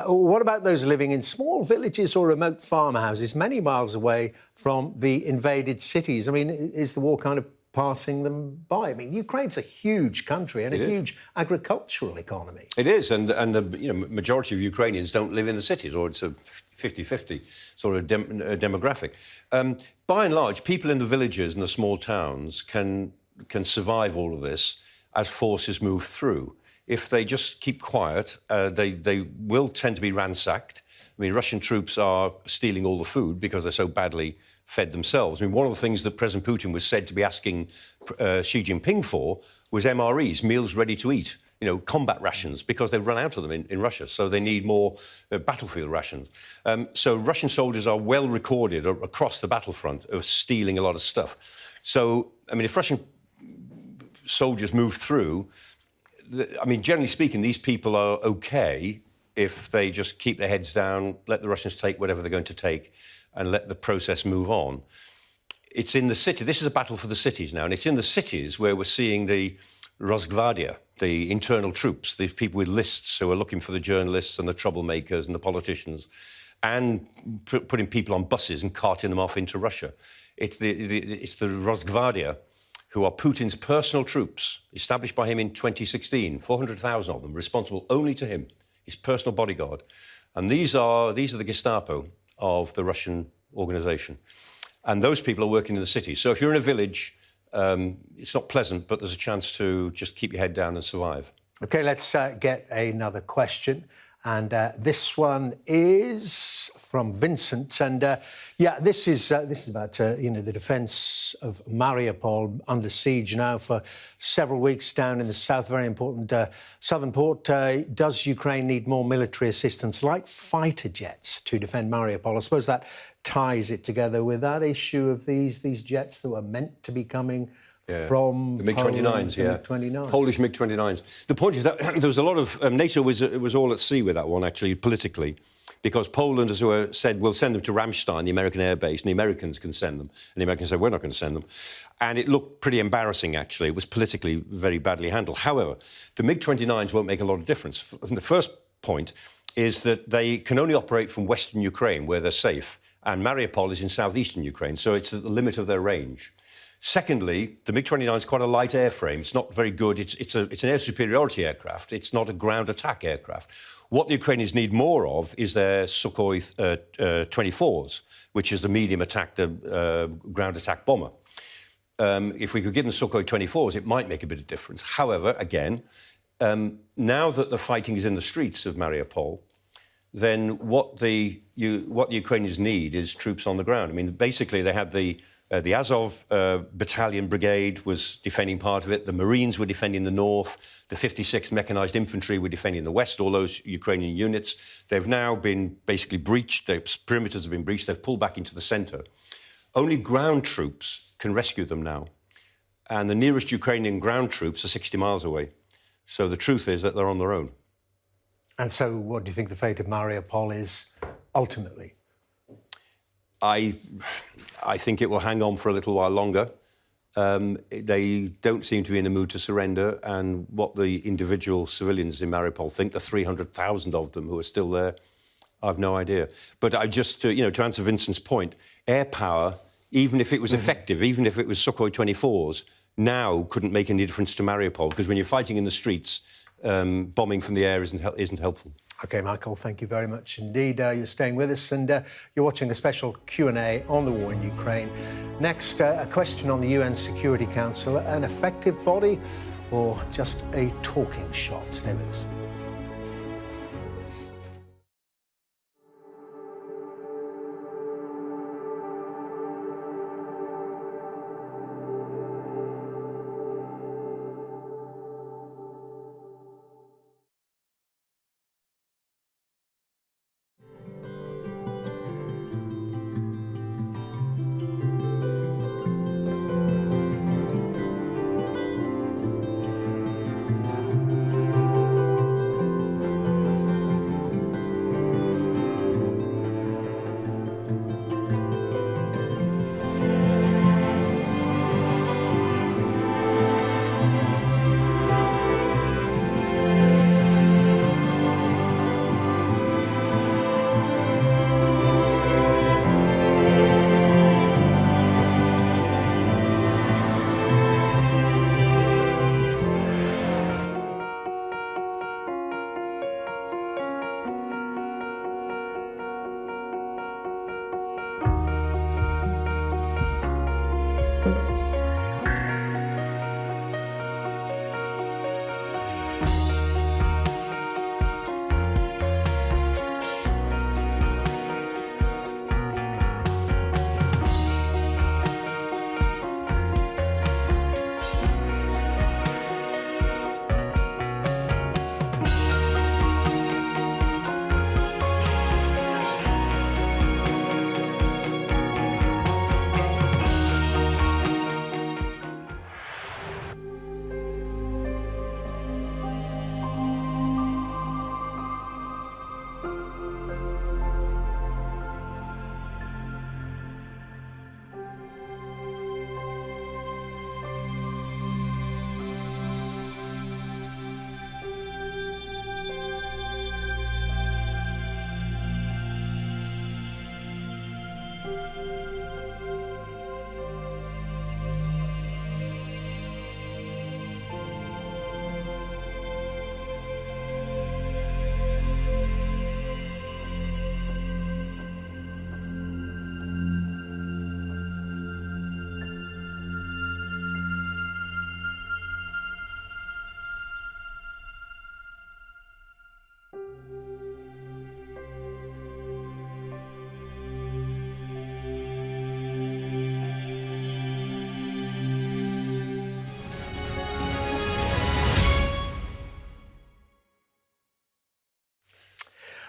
What about those living in small villages or remote farmhouses many miles away from the invaded cities? I mean, is the war kind of passing them by? I mean, Ukraine's a huge country and a huge agricultural economy. It is, and the majority of Ukrainians don't live in the cities, or it's a 50-50 sort of demographic. By and large, people in the villages and the small towns can survive all of this as forces move through. If they just keep quiet, they will tend to be ransacked. I mean, Russian troops are stealing all the food because they're so badly fed themselves. I mean, one of the things that President Putin was said to be asking Xi Jinping for was MREs, meals ready to eat, combat rations, because they've run out of them in Russia. So they need more battlefield rations. So Russian soldiers are well recorded across the battlefront of stealing a lot of stuff. So, I mean, if Russian soldiers move through, generally speaking, these people are OK if they just keep their heads down, let the Russians take whatever they're going to take, and let the process move on. It's in the city. This is a battle for the cities now, and it's in the cities where we're seeing the Rosgvardia, the internal troops, these people with lists who are looking for the journalists and the troublemakers and the politicians, and putting people on buses and carting them off into Russia. It's the Rosgvardia, who are Putin's personal troops, established by him in 2016, 400,000 of them, responsible only to him, his personal bodyguard. And these are the Gestapo of the Russian organisation. And those people are working in the city. So if you're in a village, it's not pleasant, but there's a chance to just keep your head down and survive. OK, let's get another question. And this one is from Vincent. And, this is about, the defence of Mariupol under siege now for several weeks down in the south, very important southern port. Does Ukraine need more military assistance like fighter jets to defend Mariupol? I suppose that ties it together with that issue of these jets that were meant to be coming from the MiG-29s, MiG-29. Polish MiG-29s. The point is that there was a lot of... NATO was all at sea with that one, actually, politically, because Poland, as we said, will send them to Ramstein, the American air base, and the Americans can send them. And the Americans said, we're not going to send them. And it looked pretty embarrassing, actually. It was politically very badly handled. However, the MiG-29s won't make a lot of difference. And the first point is that they can only operate from western Ukraine, where they're safe, and Mariupol is in southeastern Ukraine, so it's at the limit of their range. Secondly, the MiG-29 is quite a light airframe. It's not very good. It's an air superiority aircraft. It's not a ground attack aircraft. What the Ukrainians need more of is their Sukhoi 24s, which is the medium attack, the ground attack bomber. If we could give them Sukhoi 24s, it might make a bit of difference. However, again, now that the fighting is in the streets of Mariupol, then what the Ukrainians need is troops on the ground. I mean, basically, they had the Azov battalion brigade was defending part of it. The Marines were defending the north. The 56th Mechanized Infantry were defending the west, all those Ukrainian units. They've now been basically breached. Their perimeters have been breached. They've pulled back into the centre. Only ground troops can rescue them now. And the nearest Ukrainian ground troops are 60 miles away. So the truth is that they're on their own. And so what do you think the fate of Mariupol is ultimately? I think it will hang on for a little while longer. They don't seem to be in a mood to surrender, and what the individual civilians in Mariupol think, the 300,000 of them who are still there, I've no idea. But I just, to answer Vincent's point, air power, even if it was effective, even if it was Sukhoi 24s, now couldn't make any difference to Mariupol, because when you're fighting in the streets, bombing from the air isn't helpful. OK, Michael, thank you very much indeed. You're staying with us and you're watching a special Q&A on the war in Ukraine. Next, a question on the UN Security Council, an effective body or just a talking shop? Stay with us.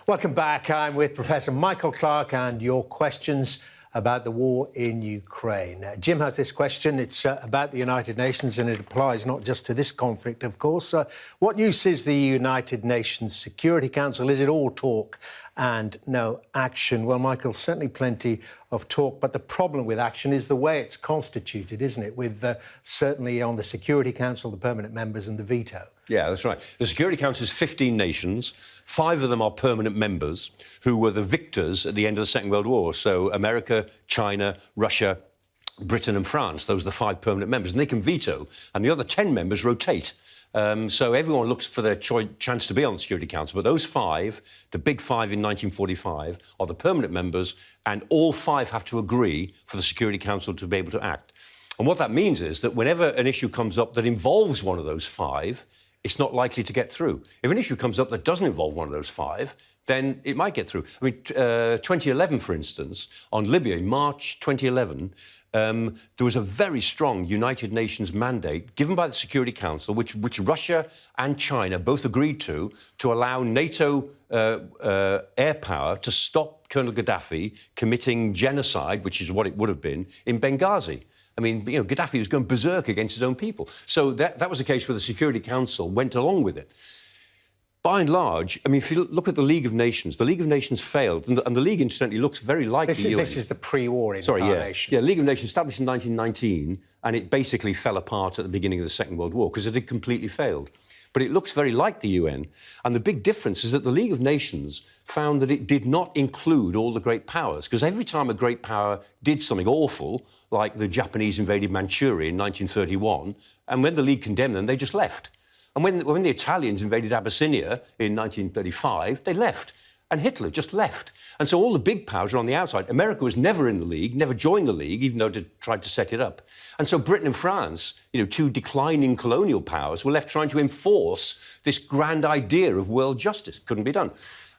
Welcome back. I'm with Professor Michael Clarke and your questions about the war in Ukraine. Jim has this question. It's about the United Nations, and it applies not just to this conflict, of course. What use is the United Nations Security Council? Is it all talk and no action? Well, Michael, certainly plenty of talk, but the problem with action is the way it's constituted, isn't it? With certainly on the Security Council, the permanent members and the veto. Yeah, that's right. The Security Council is 15 nations. 5 of them are permanent members who were the victors at the end of the Second World War. So America, China, Russia, Britain and France, those are the 5 permanent members. And they can veto. And the other 10 members rotate. So everyone looks for their chance to be on the Security Council. But those 5, the big 5 in 1945, are the permanent members, and all 5 have to agree for the Security Council to be able to act. And what that means is that whenever an issue comes up that involves one of those 5, it's not likely to get through. If an issue comes up that doesn't involve one of those 5, then it might get through. I mean, 2011, for instance, on Libya, in March 2011, there was a very strong United Nations mandate given by the Security Council, which Russia and China both agreed to allow NATO air power to stop Colonel Gaddafi committing genocide, which is what it would have been, in Benghazi. I mean, you know, Gaddafi was going berserk against his own people. So that was a case where the Security Council went along with it. By and large, I mean, if you look at the League of Nations failed, and the League, incidentally, looks very like the UN. This is the pre-war incarnation. Yeah, League of Nations established in 1919, and it basically fell apart at the beginning of the Second World War because it had completely failed. But it looks very like the UN, and the big difference is that the League of Nations found that it did not include all the great powers, because every time a great power did something awful, like the Japanese invaded Manchuria in 1931, and when the League condemned them, they just left. And when the Italians invaded Abyssinia in 1935, they left. And Hitler just left. And so all the big powers are on the outside. America was never in the League, never joined the League, even though it tried to set it up. And so Britain and France, you know, 2 declining colonial powers, were left trying to enforce this grand idea of world justice. Couldn't be done.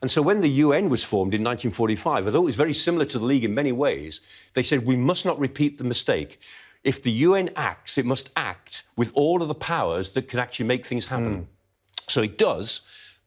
And so when the UN was formed in 1945, although it was very similar to the League in many ways, they said we must not repeat the mistake. If the UN acts, it must act with all of the powers that can actually make things happen. So it does,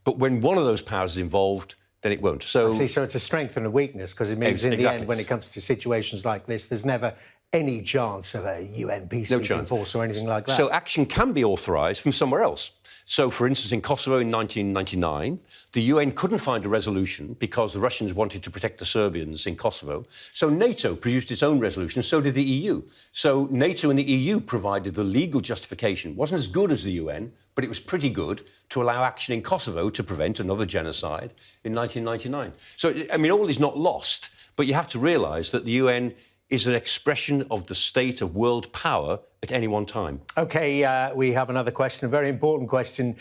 but when one of those powers is involved, then it won't. So it's a strength and a weakness, because it means in the end, when it comes to situations like this, there's never any chance of a UN peacekeeping force or anything like that. So action can be authorised from somewhere else. So, for instance, in Kosovo in 1999, the UN couldn't find a resolution because the Russians wanted to protect the Serbians in Kosovo. So NATO produced its own resolution, so did the EU. So NATO and the EU provided the legal justification. It wasn't as good as the UN, but it was pretty good to allow action in Kosovo to prevent another genocide in 1999. So, I mean, all is not lost, but you have to realise that the UN is an expression of the state of world power at any one time. OK, we have another question, a very important question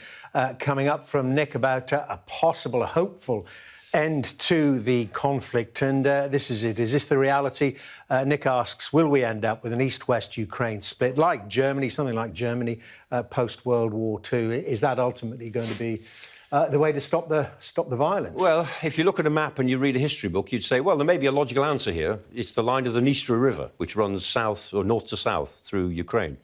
coming up from Nick about a possible, a hopeful end to the conflict. And this is it. Is this the reality? Nick asks, will we end up with an East-West Ukraine split like Germany, something like Germany post-World War II? Is that ultimately going to be the way to stop the violence? Well, if you look at a map and you read a history book, you'd say, well, there may be a logical answer here. It's the line of the Dniester River, which runs south or north to south through Ukraine.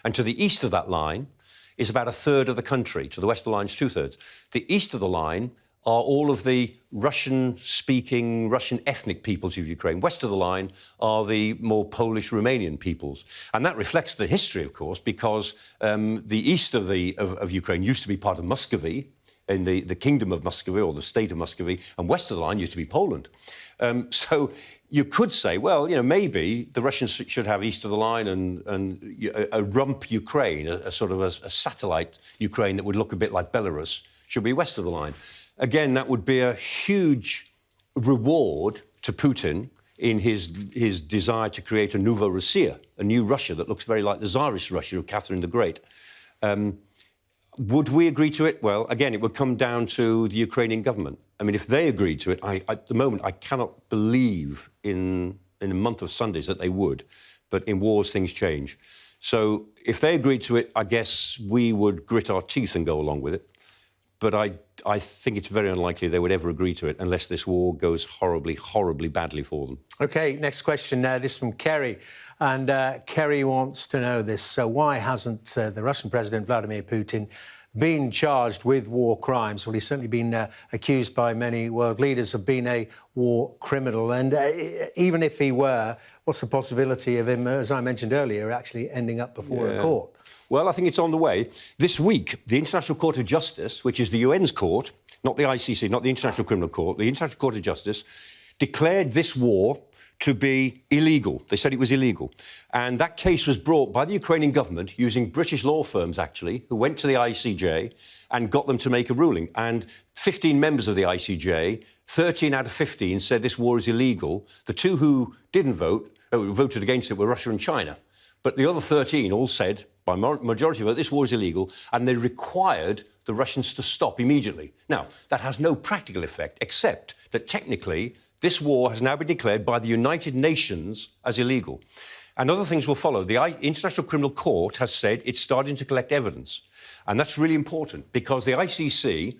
And to the east of that line is about a third of the country. To the west of the line is 2/3. The east of the line are all of the Russian-speaking, Russian ethnic peoples of Ukraine. West of the line are the more Polish-Romanian peoples. And that reflects the history, of course, because the east of Ukraine used to be part of Muscovy, in the Kingdom of Muscovy, or the State of Muscovy, and west of the line used to be Poland. So you could say, well, you know, maybe the Russians should have east of the line and a rump Ukraine, a sort of a satellite Ukraine that would look a bit like Belarus, should be west of the line. Again, that would be a huge reward to Putin in his desire to create a nouveau Russia, a new Russia that looks very like the Tsarist Russia of Catherine the Great. Would we agree to it? Well, again, it would come down to the Ukrainian government. I mean, if they agreed to it, at the moment, I cannot believe in a month of Sundays that they would. But in wars, things change. So if they agreed to it, I guess we would grit our teeth and go along with it. But I think it's very unlikely they would ever agree to it unless this war goes horribly, horribly badly for them. OK, next question now. This from Kerry. And Kerry wants to know this. So why hasn't the Russian President Vladimir Putin been charged with war crimes? Well, he's certainly been accused by many world leaders of being a war criminal. And even if he were, what's the possibility of him, as I mentioned earlier, actually ending up before a court? Well, I think it's on the way. This week, the International Court of Justice, which is the UN's court, not the ICC, not the International Criminal Court, the International Court of Justice, declared this war to be illegal. They said it was illegal. And that case was brought by the Ukrainian government using British law firms, actually, who went to the ICJ and got them to make a ruling. And 15 members of the ICJ, 13 out of 15 said this war is illegal. The two who didn't vote, who voted against it, were Russia and China. But the other 13 all said, by majority vote, this war is illegal, and they required the Russians to stop immediately. Now, that has no practical effect, except that technically this war has now been declared by the United Nations as illegal. And other things will follow. The International Criminal Court has said it's starting to collect evidence. And that's really important because the ICC,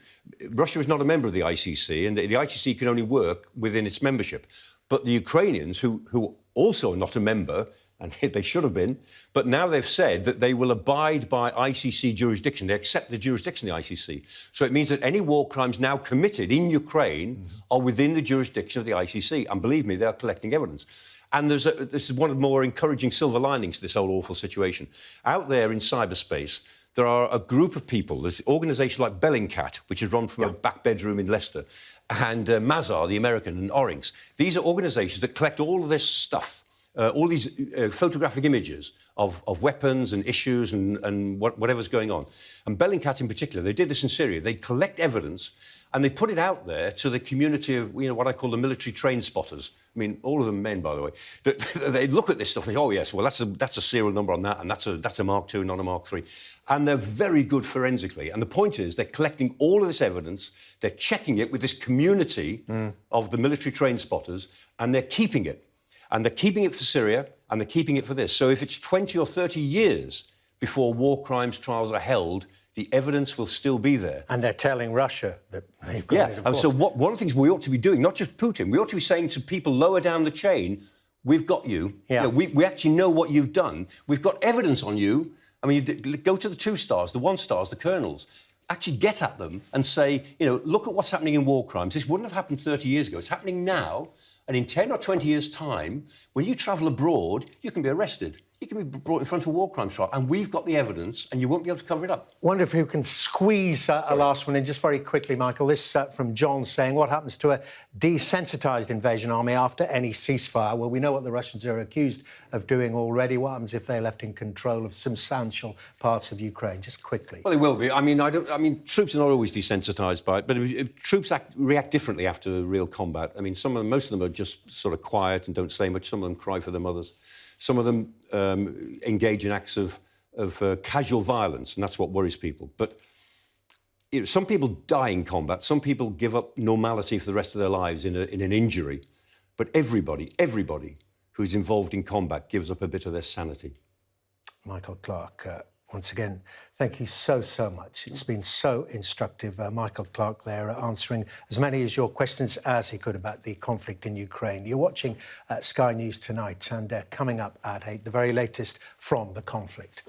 Russia is not a member of the ICC, and the ICC can only work within its membership. But the Ukrainians, who also are not a member, and they should have been, but now they've said that they will abide by ICC jurisdiction. They accept the jurisdiction of the ICC. So it means that any war crimes now committed in Ukraine are within the jurisdiction of the ICC. And believe me, they are collecting evidence. And this is one of the more encouraging silver linings to this whole awful situation. Out there in cyberspace, there are a group of people. There's an organisation like Bellingcat, which is run from a back bedroom in Leicester, and Mazar, the American, and Oryx. These are organisations that collect all of this stuff. All these photographic images of weapons and issues and whatever's going on. And Bellingcat in particular, they did this in Syria. They collect evidence and they put it out there to the community of, what I call the military train spotters. I mean, all of them men, by the way. They look at this stuff and think, oh, yes, well, that's a serial number on that, and that's a Mark II, not a Mark III. And they're very good forensically. And the point is they're collecting all of this evidence, they're checking it with this community of the military train spotters, and they're keeping it. And they're keeping it for Syria, and they're keeping it for this. So if it's 20 or 30 years before war crimes trials are held, the evidence will still be there. And they're telling Russia that they've got it, of course. So one of the things we ought to be doing, not just Putin, we ought to be saying to people lower down the chain, we've got you. Yeah. We actually know what you've done. We've got evidence on you. I mean, go to the 2 stars, the 1 stars, the colonels. Actually get at them and say, look at what's happening in war crimes. This wouldn't have happened 30 years ago. It's happening now. And in 10 or 20 years' time, when you travel abroad, you can be arrested. You can be brought in front of a war crimes trial. And we've got the evidence, and you won't be able to cover it up. Wonder if you can squeeze a last one in just very quickly, Michael. This from John saying, what happens to a desensitized invasion army after any ceasefire? Well, we know what the Russians are accused of doing already. What happens if they're left in control of substantial parts of Ukraine? Just quickly. Well, they will be. I mean, troops are not always desensitized by it, but troops react differently after real combat. I mean, most of them are just sort of quiet and don't say much. Some of them cry for their mothers. Some of them engage in acts of casual violence, and that's what worries people. But some people die in combat. Some people give up normality for the rest of their lives in an injury. But everybody who's involved in combat gives up a bit of their sanity. Michael Clarke, once again, thank you so much. It's been so instructive. Michael Clarke there answering as many of your questions as he could about the conflict in Ukraine. You're watching Sky News Tonight, and coming up at 8, the very latest from the conflict.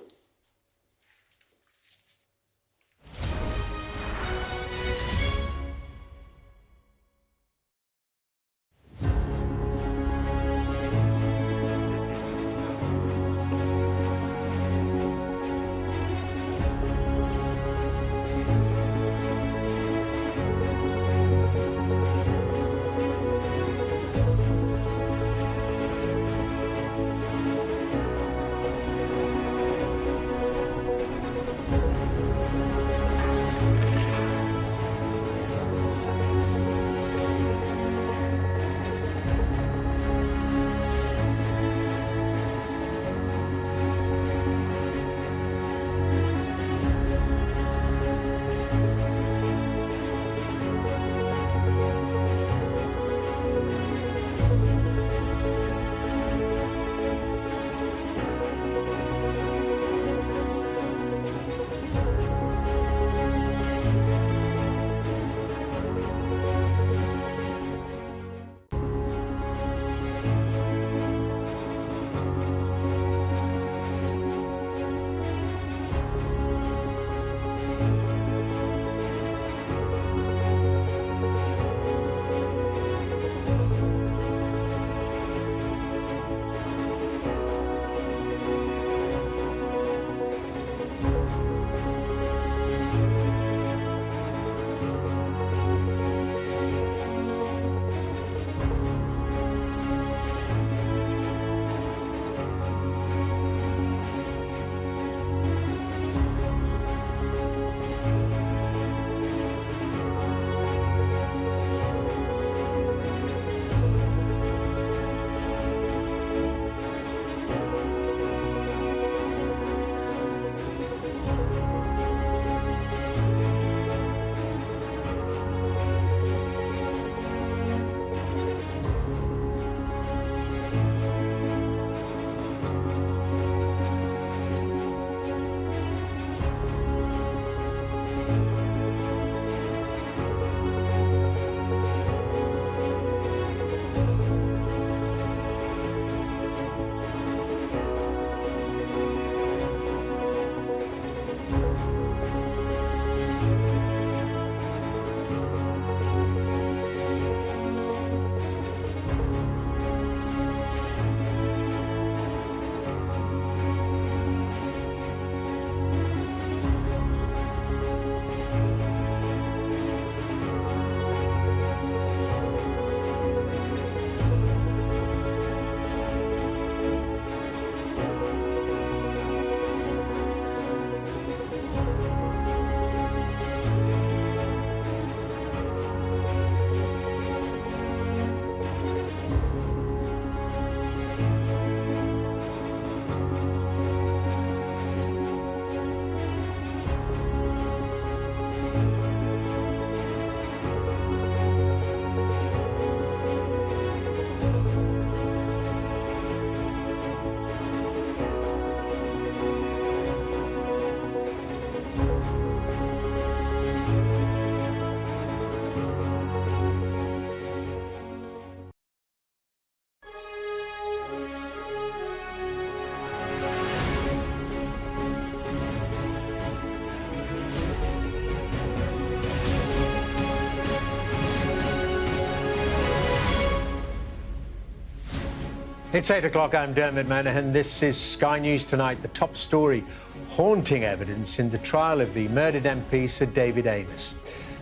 It's 8 o'clock. I'm Dermot Manahan. This is Sky News Tonight. The top story, haunting evidence in the trial of the murdered MP Sir David Amos.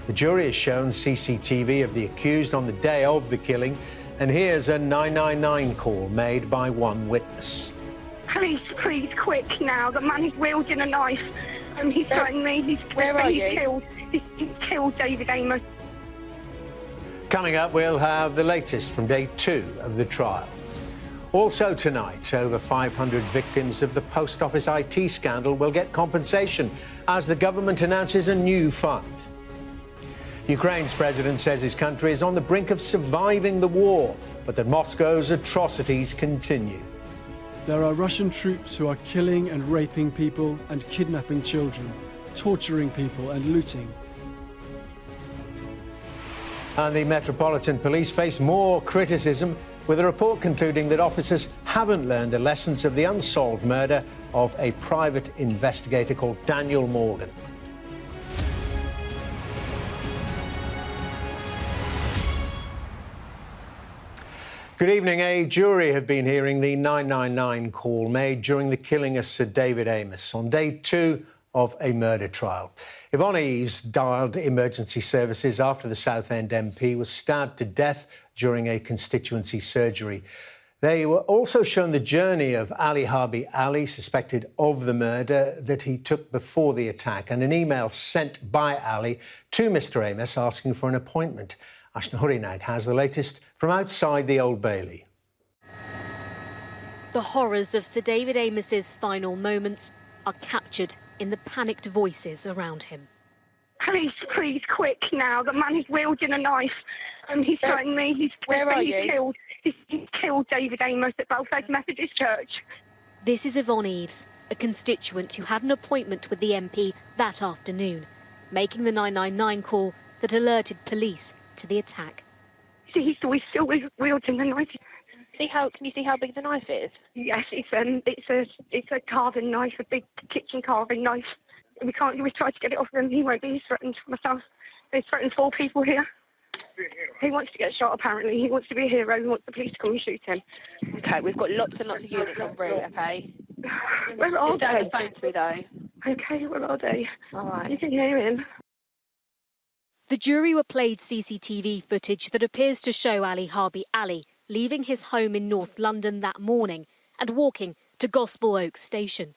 The jury has shown CCTV of the accused on the day of the killing, and here's a 999 call made by one witness. Police, please, quick now. The man is wielding a knife and he's threatening me. He's killed David Amos. Coming up, we'll have the latest from day 2 of the trial. Also tonight, over 500 victims of the Post Office IT scandal will get compensation as the government announces a new fund. Ukraine's president says his country is on the brink of surviving the war, but that Moscow's atrocities continue. There are Russian troops who are killing and raping people and kidnapping children, torturing people and looting. And the Metropolitan Police face more criticism, with a report concluding that officers haven't learned the lessons of the unsolved murder of a private investigator called Daniel Morgan. Good evening. A jury have been hearing the 999 call made during the killing of Sir David Amos on day 2 of a murder trial. Yvonne Eves dialed emergency services after the Southend MP was stabbed to death during a constituency surgery. They were also shown the journey of Ali Harbi Ali, suspected of the murder that he took before the attack, and an email sent by Ali to Mr Amos asking for an appointment. Ashna Hurinag has the latest from outside the Old Bailey. The horrors of Sir David Amos's final moments are captured in the panicked voices around him. Police, please, quick now. The man is wielding a knife and he's threatening me. He's killed David Amos at Belfast Methodist Church. This is Yvonne Eves, a constituent who had an appointment with the MP that afternoon, making the 999 call that alerted police to the attack. He's still wielding the knife. Can you see how big the knife is? Yes, it's a carving knife, a big kitchen carving knife. We tried to get it off him. He won't be. He's threatened myself. He's threatened 4 people here. He wants to get shot, apparently. He wants to be a hero. He wants the police to come and shoot him. OK, we've got lots and lots of units en route, OK? Where are they? Don't phone to me, though. OK, where are they? All right. You can hear him. The jury were played CCTV footage that appears to show Ali Harbi Ali leaving his home in North London that morning and walking to Gospel Oak Station.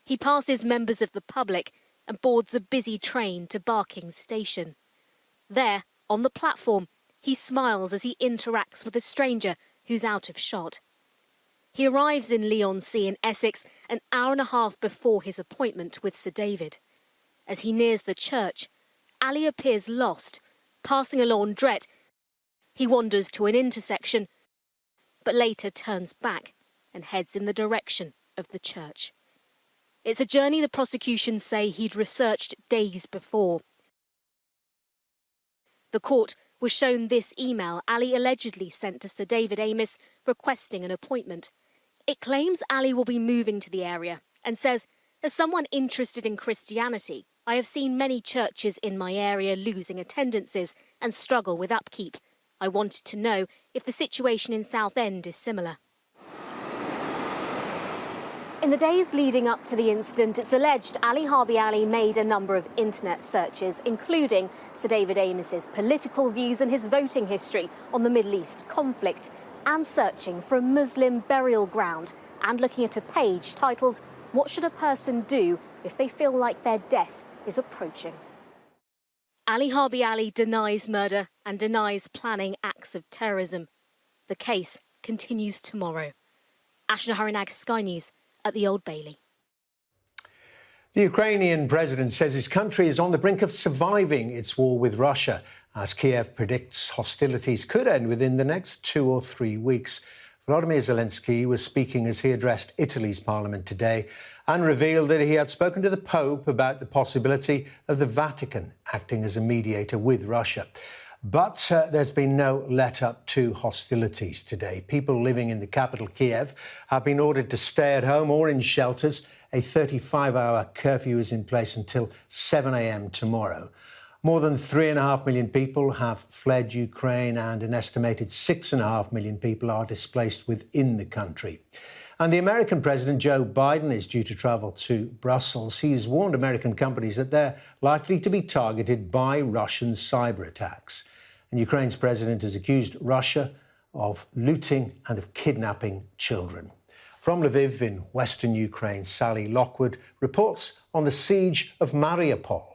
He passes members of the public and boards a busy train to Barking Station. There, on the platform, he smiles as he interacts with a stranger who's out of shot. He arrives in Leigh-on-Sea in Essex an hour and a half before his appointment with Sir David. As he nears the church, Ali appears lost. Passing a laundrette, he wanders to an intersection, but later turns back and heads in the direction of the church. It's a journey the prosecution say he'd researched days before. The court was shown this email Ali allegedly sent to Sir David Amos requesting an appointment. It claims Ali will be moving to the area and says, as someone interested in Christianity, I have seen many churches in my area losing attendances and struggle with upkeep. I wanted to know if the situation in Southend is similar. In the days leading up to the incident, it's alleged Ali Harbi Ali made a number of internet searches, including Sir David Amos's political views and his voting history on the Middle East conflict, and searching for a Muslim burial ground and looking at a page titled, "What should a person do if they feel like their death is approaching?" Ali Harbi Ali denies murder and denies planning acts of terrorism. The case continues tomorrow. Ashna Harinag, Sky News, at the Old Bailey. The Ukrainian president says his country is on the brink of surviving its war with Russia, as Kiev predicts hostilities could end within the next 2 or 3 weeks. Volodymyr Zelensky was speaking as he addressed Italy's parliament today and revealed that he had spoken to the Pope about the possibility of the Vatican acting as a mediator with Russia. But there's been no let-up to hostilities today. People living in the capital, Kiev, have been ordered to stay at home or in shelters. A 35-hour curfew is in place until 7 a.m. tomorrow. More than 3.5 million people have fled Ukraine and an estimated 6.5 million people are displaced within the country. And the American President Joe Biden is due to travel to Brussels. He's warned American companies that they're likely to be targeted by Russian cyber attacks. And Ukraine's president has accused Russia of looting and of kidnapping children. From Lviv in western Ukraine, Sally Lockwood reports on the siege of Mariupol.